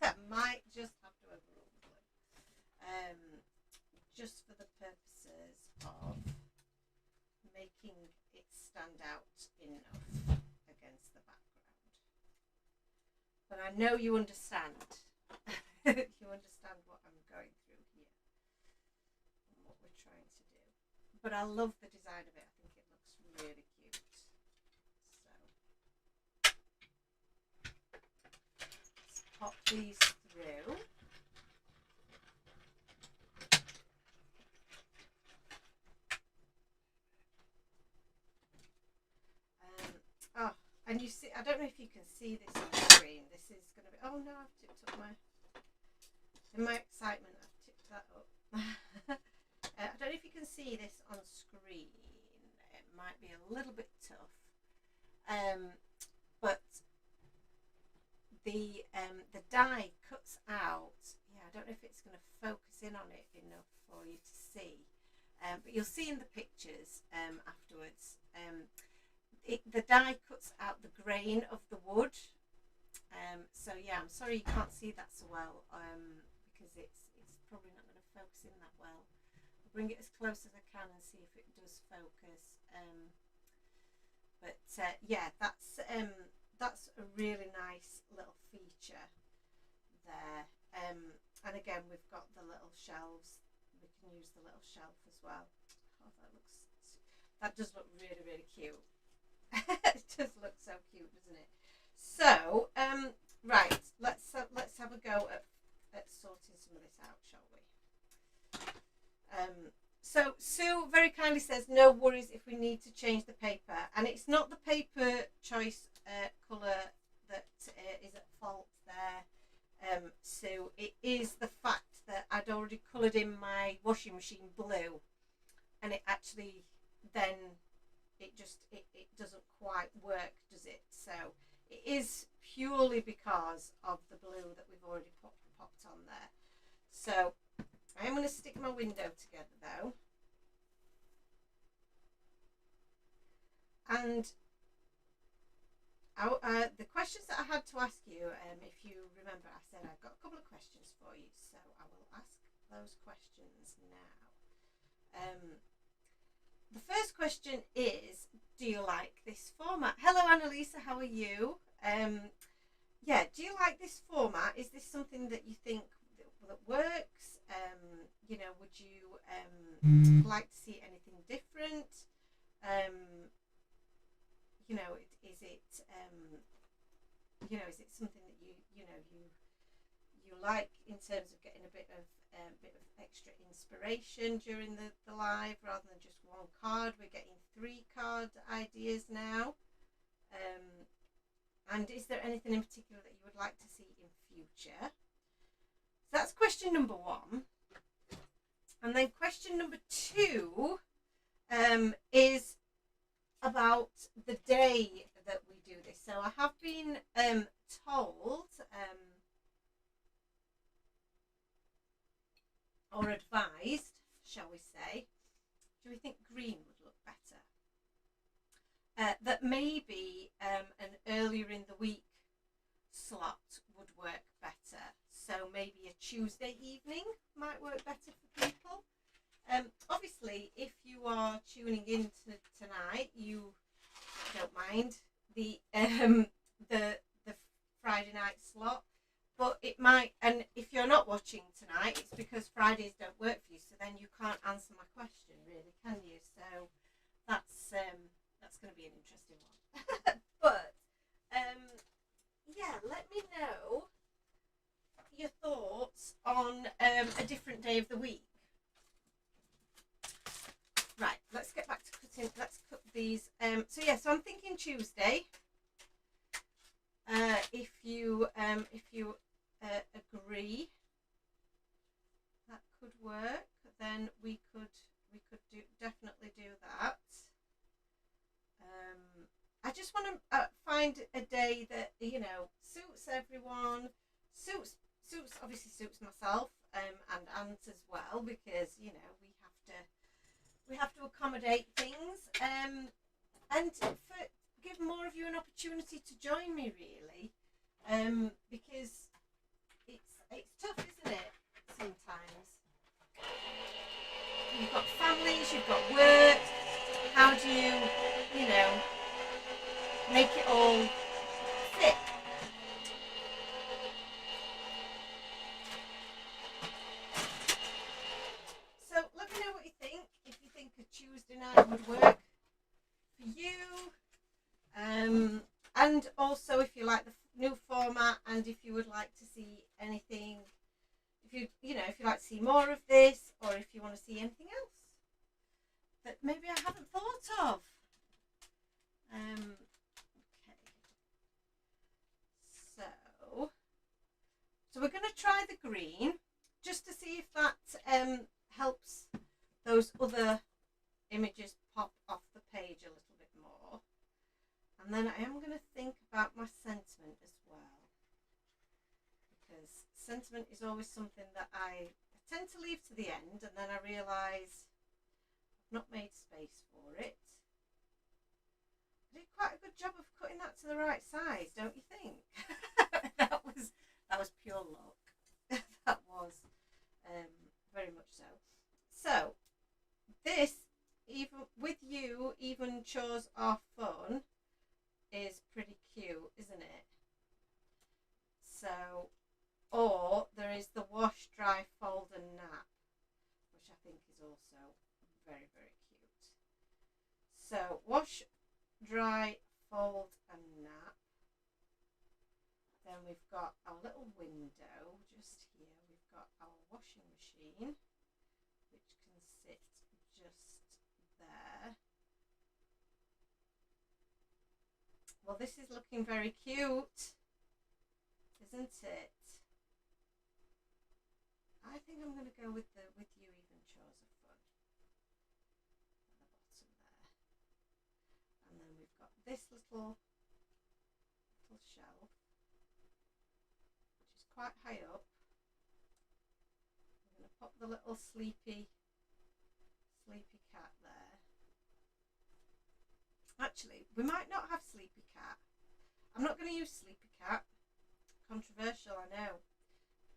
I might just have to overrule the blue. Just for the purposes of making it stand out enough against the background. But I know you understand. You understand what I'm going through here and what we're trying to do. but I love the design of it. I think it looks really cute. So let's pop these through. Oh, and you see, I don't know if you can see this on the screen. This is going to be, oh no, I've tipped up in my excitement, I've tipped that up. I don't know if you can see this on screen. It might be a little bit tough. But the die cuts out. Yeah, I don't know if it's going to focus in on it enough for you to see. But you'll see in the pictures afterwards. The die cuts out the grain of the wood. So yeah, I'm sorry you can't see that so well, because it's probably not going to focus in that well. I'll bring it as close as I can and see if it does focus. Yeah, that's a really nice little feature there. And again, we've got the little shelves. We can use the little shelf as well. Oh, that does look really, really cute. It does look so cute, doesn't it? So, right, let's have a go at sorting some of this out, shall we? So Sue very kindly says, no worries if we need to change the paper, and it's not the paper choice colour that is at fault there, Sue. It is the fact that I'd already coloured in my washing machine blue, and it actually then it doesn't quite work, does it? So it is purely because of the blue that we've already popped on there. So I'm going to stick my window together though, and the questions that I had to ask you, if you remember, I said I've got a couple of questions for you, so I will ask those questions now. The first question is, do you like this format? Hello Annalisa, how are you? Yeah, do you like this format? Is this something that you think that works? You know, would you like to see anything different? You know, is it something that you like in terms of getting a bit of extra inspiration during the live rather than just one card? We're getting 3 card ideas now. And is there anything in particular that you would like to see in future? So that's question number 1. And then question number 2 is about the day that we do this. So I have been told or advised, shall we say, do we think green would look better? That maybe an earlier in the week slot would work better. So maybe a Tuesday evening might work better for people. Obviously, if you are tuning in tonight, you don't mind the Friday night slot, but it might. And if you're not watching tonight, it's because Fridays don't work for you. So then you can't answer my question, really, can you? So that's going to be an interesting one. But yeah, let me know your thoughts on a different day of the week. Right, let's get back to cutting. Let's cut these. So yeah, so I'm thinking Tuesday. If you agree that could work, then we could definitely do that. I just want to find a day that suits everyone, obviously suits myself and Ant as well, because we have to accommodate things, and give more of you an opportunity to join me, really, because it's tough, isn't it? Sometimes you've got families, you've got work. How do you make it all fit? So let me know what you think. If you think a Tuesday Tuesday night would work for you. And also if you like the new format, and if you would like to see anything, if you like to see more of this, or if you want to see anything else that maybe I haven't thought of. Okay. So we're going to try the green just to see if that helps those other images pop off the page a little bit more. And then I am going to think about my sentiment as well, because sentiment is always something that I tend to leave to the end, and then I realise I've not made space for it. I did quite a good job of cutting that to the right size, don't you think? that was pure luck. That was very much so. So this, even with you, even chores are fun, is pretty cute, isn't it? So, or there is the wash, dry, fold and nap, which I think is also very, very cute. So wash, dry, fold and nap. Then we've got our little window just here. We've got our washing machine, which can sit just there. Well, this is looking very cute, isn't it? I think I'm going to go with you even chores are fun at the bottom there. And then we've got this little shelf, which is quite high up. I'm going to pop the little sleepy cat there. Actually, we might not have Sleepy Cat. I'm not going to use Sleepy Cat. Controversial, I know.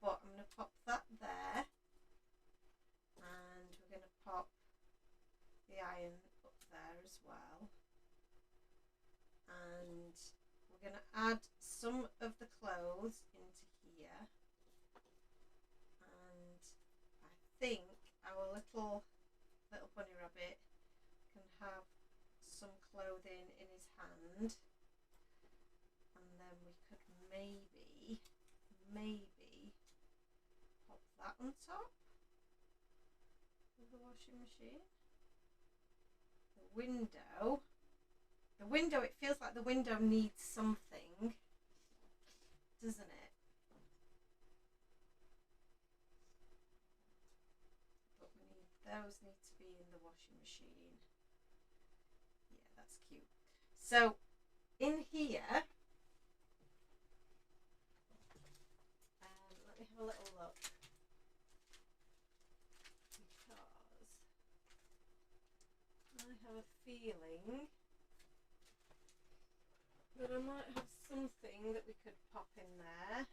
But I'm going to pop that there. And we're going to pop the iron up there as well. And we're going to add some of the clothes into here. And I think our little bunny rabbit can have some clothing in his hand, and then we could maybe pop that on top of the washing machine. The window, it feels like the window needs something, doesn't it? But those need to be in the washing machine. That's cute. So in here, let me have a little look, because I have a feeling that I might have something that we could pop in there.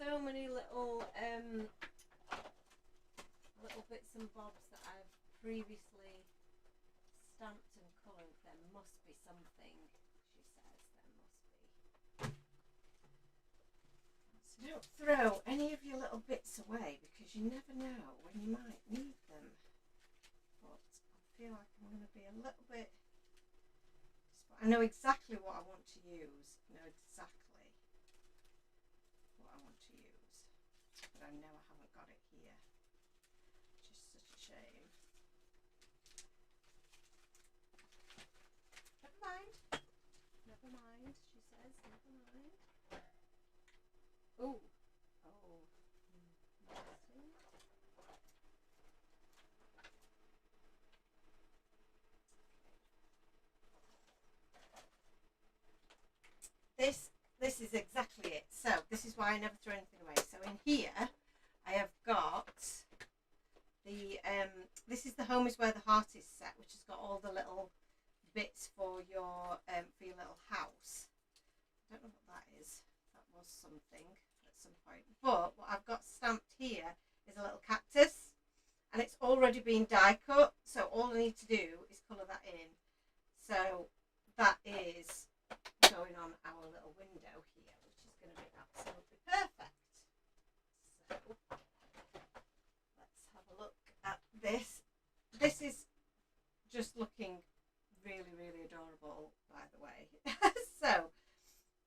So many little bits and bobs that I've previously stamped and coloured. There must be something, she says, there must be. So don't throw any of your little bits away, because you never know when you might need them. But I feel like I'm going to be a little bit, I know exactly what I want to use. I know exactly what I want to use, but I know I haven't got it here, which is such a shame. Never mind, she says, never mind. This is exactly it. So this is why I never throw anything away. So in here I have got the this is the home is where the heart is set, which has got all the little bits for your little house. I don't know what that is. That was something at some point. But what I've got stamped here is a little cactus, and it's already been die cut, so all I need to do is colour that in. So that is going on our little window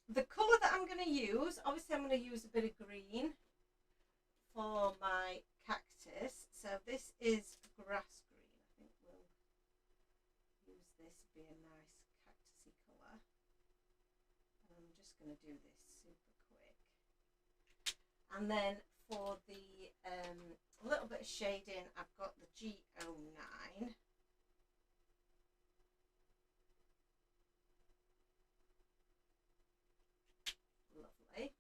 the colour that I'm going to use, obviously I'm going to use a bit of green for my cactus. So this is grass green. I think we'll use this, be a nice cactusy colour. And I'm just going to do this super quick. And then for the little bit of shading, I've got the G09. Lovely.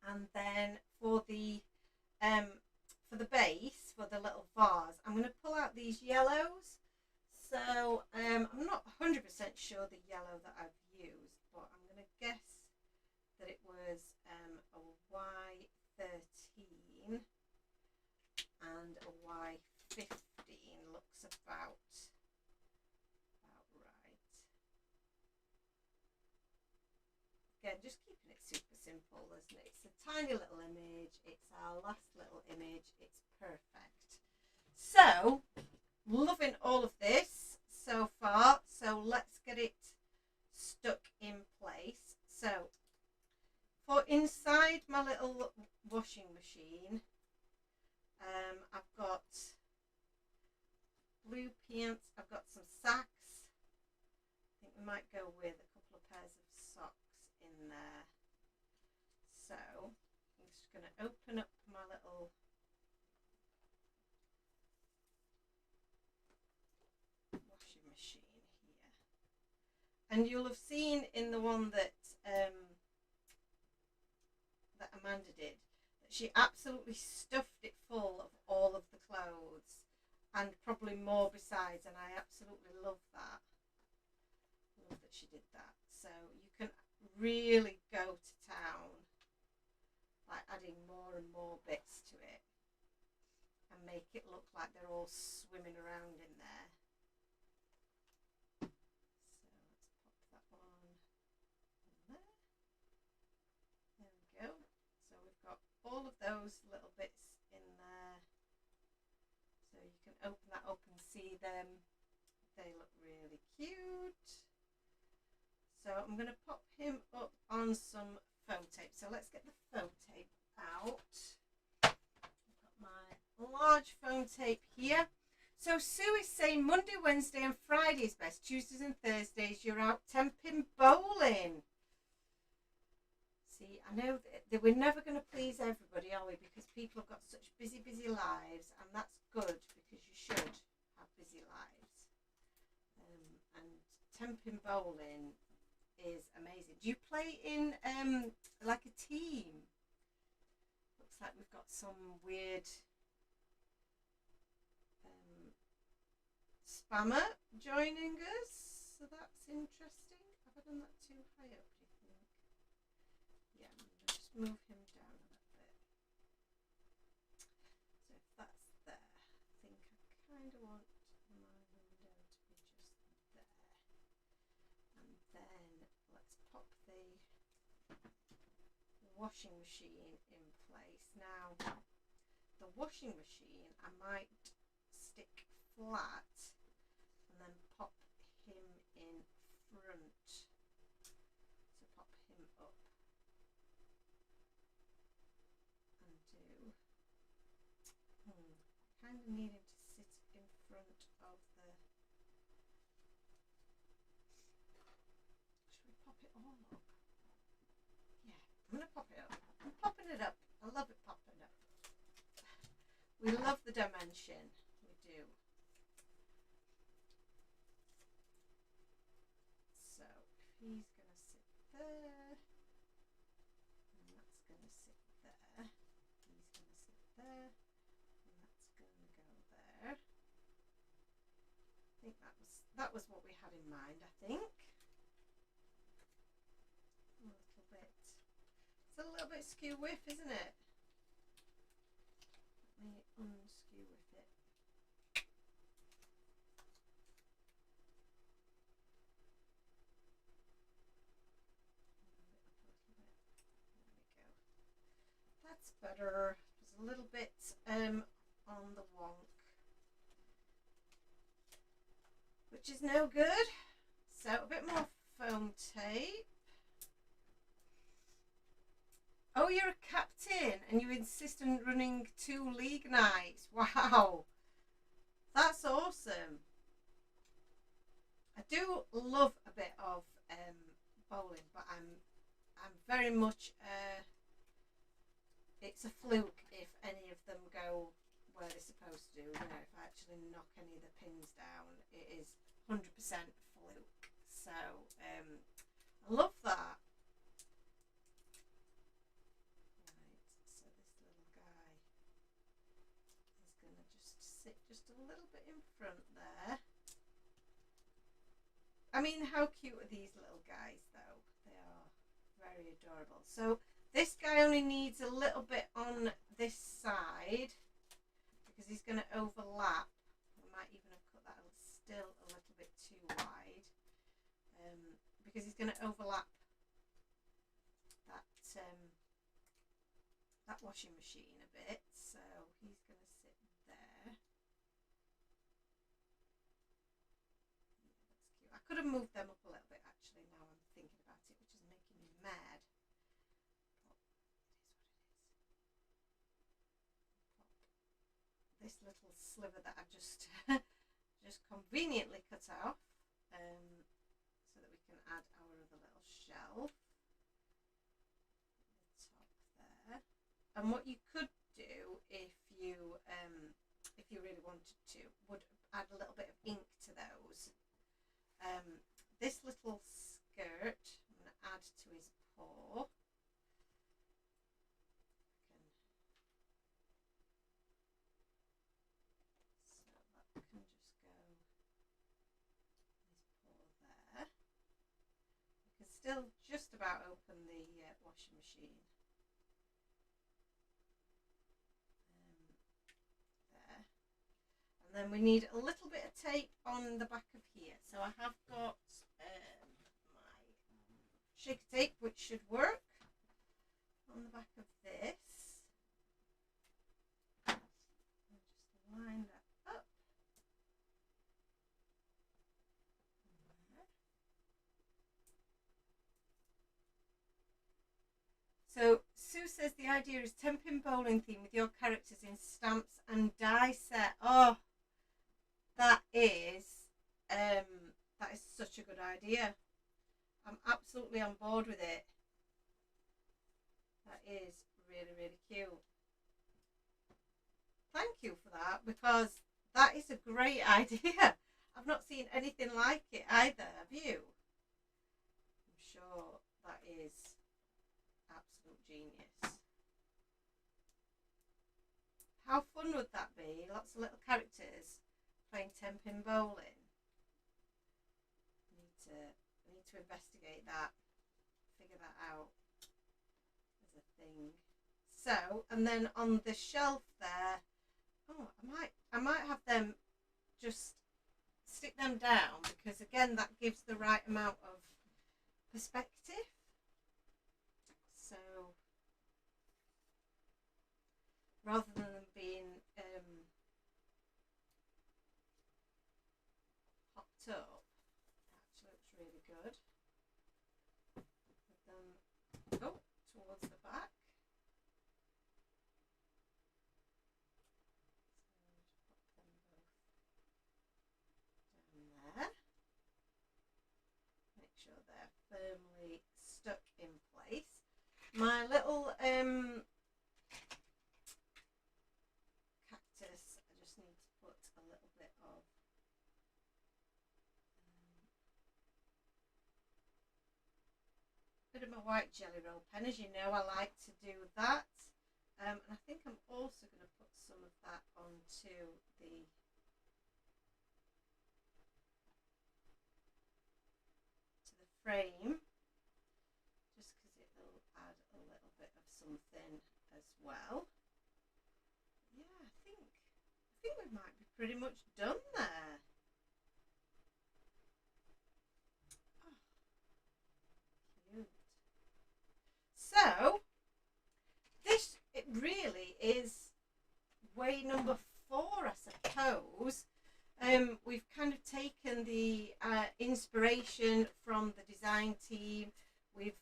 And then for the base, for the little vase, I'm going to pull out these yellows. So I'm not 100% sure the yellow that I've used, but I'm going to guess that it was a Y13 and a Y15 looks about right. Again, just keeping it super simple, isn't it? It's a tiny little image. It's our last little image. It's perfect. So, loving all of this so far. So let's get it stuck in place. So, for inside my little washing machine, I've got blue pants. I've got some sacks. I think we might go with a couple of pairs of socks in there. So I'm just going to open up my little washing machine here, and you'll have seen in the one that Amanda did that she absolutely stuffed it full of all of the clothes and probably more besides, and I absolutely love that. Love that she did that. So you can really go to town by adding more and more bits to it and make it look like they're all swimming around in there. So let's pop that one in there. There we go. So we've got all of those little bits in there. So you can open that up and see them. They look really cute. So I'm going to pop him up on some foam tape. So let's get the foam tape out. I've got my large foam tape here. So Sue is saying Monday, Wednesday and Friday is best. Tuesdays and Thursdays you're out temping bowling. See, I know that we're never going to please everybody, are we? Because people have got such busy lives, and that's good because you should have busy lives. And temping bowling is amazing. Do you play in like a team? Looks like we've got some weird spammer joining us, so that's interesting. Have I done that too high up, do you think? Yeah, I'm going to just move him down a little bit. So if that's there, I think I kind of want my window to be just there. And then let's pop the washing machine in place. Now, the washing machine I might stick flat and then pop him in front. So pop him up and do. I kind of need him to sit in front of the. Should we pop it all up? Yeah, I'm going to pop it up. I'm popping it up. I love it popping up. We love the dimension. We do. So he's going to sit there. And that's going to sit there. He's going to sit there. And that's going to go there. I think that was what we had in mind, I think. A little bit. It's a little bit skew whiff, isn't it? Let me unskew with it. That's better. There's a little bit on the wonk, which is no good. So a bit more foam tape. you're a captain and you insist on running 2 league nights. Wow, that's awesome. I do love a bit of bowling, but I'm very much it's a fluke if any of them go where they're supposed to do. You know, if I actually knock any of the pins down, it is 100% fluke. So I love that. Right, so this little guy is going to just sit just a little bit in front there. I mean, how cute are these little guys though? They are very adorable. So this guy only needs a little bit on this side because he's going to overlap. I might even have cut that still a little bit too wide because he's going to overlap that that washing machine a bit. So he's going to sit there. Yeah, that's cute. I could have moved them up a little bit actually. Now I'm thinking about it, which is making me mad. This little sliver that I've just conveniently cut off so that we can add our other little shelf at the top there. And what you could do if you really wanted to would add a little bit of ink to those. This little skirt I'm going to add to his paw. Still just about open the washing machine. There. And then we need a little bit of tape on the back of here. So I have got my shaker tape, which should work on the back of this. I'll just line that up. So Sue says the idea is 10-pin bowling theme with your characters in stamps and die set. Oh, that is such a good idea. I'm absolutely on board with it. That is really, really cute. Thank you for that, because that is a great idea. I've not seen anything like it either, have you? I'm sure that is absolute genius. How fun would that be? Lots of little characters playing 10-pin bowling. I need to investigate that, figure that out as a thing. So, and then on the shelf there, oh, I might have them just stick them down, because again that gives the right amount of perspective. So rather than them being popped up, actually looks really good. Put them towards the back. Make sure they're firmly stuck in place. My little cactus, I just need to put a little bit of my white jelly roll pen. As you know, I like to do that, and I think I'm also going to put some of that onto the frame, just because it will add a little bit of something as well. Yeah, I think we might be pretty much done there. Oh, cute. So this, it really is way number 4, I suppose. We've kind of taken the inspiration from the design team. We've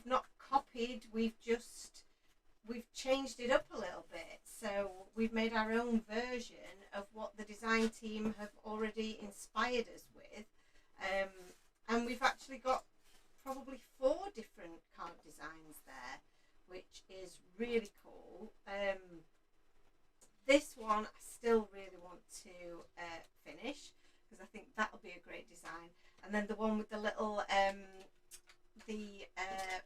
not copied decided we've changed it up a little bit. So we've made our own version of what the design team have already inspired us with. And we've actually got probably 4 different card designs there, which is really cool. This one I still really want to finish, because I think that'll be a great design. And then the one with the little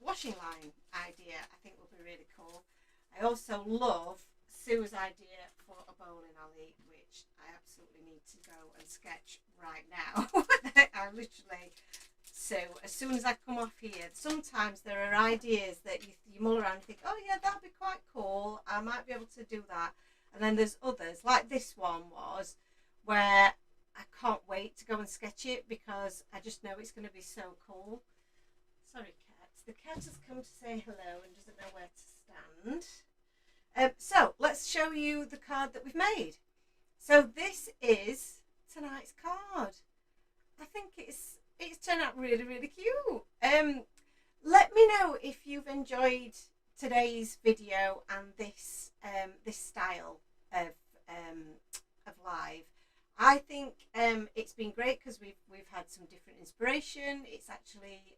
washing line idea, I think will be really cool. I also love Sue's idea for a bowling alley, which I absolutely need to go and sketch right now. I literally, so as soon as I come off here, sometimes there are ideas that you mull around and think, oh yeah, that'd be quite cool, I might be able to do that. And then there's others, like this one was, where I can't wait to go and sketch it because I just know it's going to be so cool. Sorry, cat. The cat has come to say hello and doesn't know where to stand. So let's show you the card that we've made. So this is tonight's card. I think it's turned out really, really cute. Let me know if you've enjoyed today's video and this this style of live. I think it's been great because we've had some different inspiration. It's actually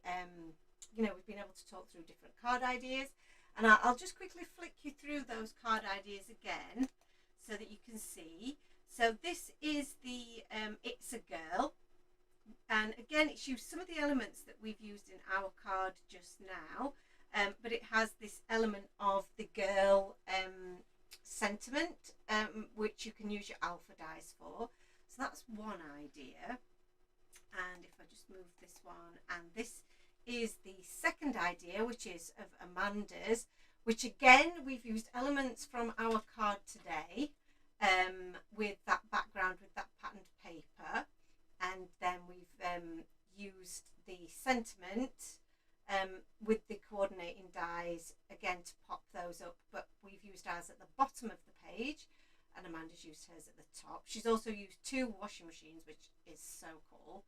you know, we've been able to talk through different card ideas, and I'll just quickly flick you through those card ideas again so that you can see. So this is the It's a Girl, and again it's used some of the elements that we've used in our card just now, but it has this element of the girl sentiment, which you can use your alpha dice for. So that's one idea. And if I just move this one, and this is the second idea, which is of Amanda's, which again we've used elements from our card today, with that background, with that patterned paper, and then we've used the sentiment with the coordinating dies again to pop those up, but we've used ours at the bottom of the page and Amanda's used hers at the top. She's also used 2 washing machines, which is so cool.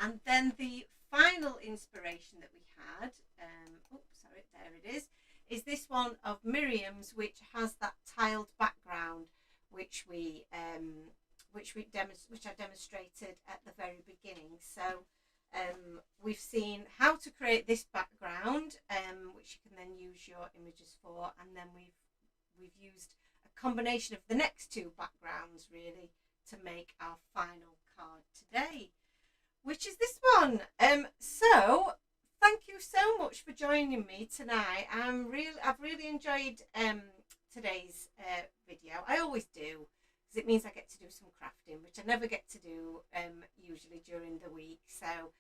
And then the final inspiration that we had, oh sorry, there it is this one of Miriam's, which has that tiled background, which I demonstrated at the very beginning. So we've seen how to create this background, which you can then use your images for, and then we've used a combination of the next 2 backgrounds really to make our final card today, which is this one. So thank you so much for joining me tonight. I've really enjoyed today's video. I always do, because it means I get to do some crafting, which I never get to do usually during the week. So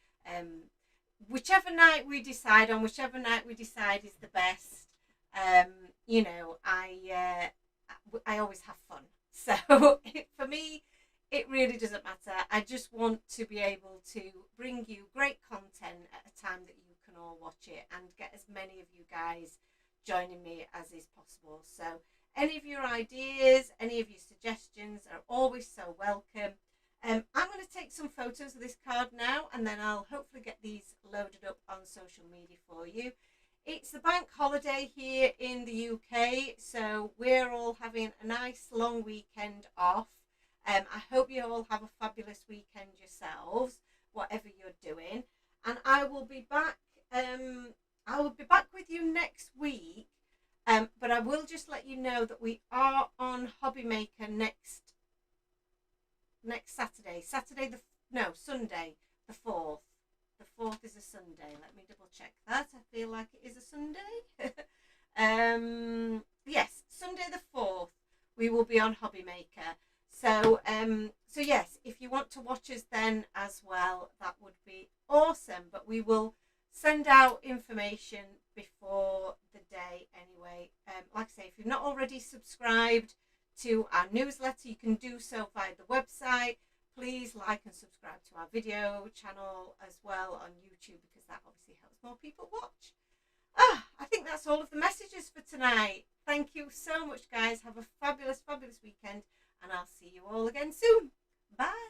whichever night we decide is the best, you know, I always have fun. So for me, it really doesn't matter. I just want to be able to bring you great content at a time that you can all watch it and get as many of you guys joining me as is possible. So any of your ideas, any of your suggestions are always so welcome. I'm going to take some photos of this card now, and then I'll hopefully get these loaded up on social media for you. It's the bank holiday here in the UK, so we're all having a nice long weekend off. I hope you all have a fabulous weekend yourselves, whatever you're doing. And I will be back with you next week. But I will just let you know that we are on Hobby Maker next Saturday. Sunday, the 4th. The 4th is a Sunday. Let me double check that. I feel like it is a Sunday. Yes, Sunday the 4th, we will be on Hobby Maker. So yes, if you want to watch us then as well, that would be awesome. But we will send out information before the day anyway. Like I say, if you've not already subscribed to our newsletter, you can do so via the website. Please like and subscribe to our video channel as well on YouTube, because that obviously helps more people watch. I think that's all of the messages for tonight. Thank you so much, guys. Have a fabulous, fabulous weekend, and I'll see you all again soon. Bye.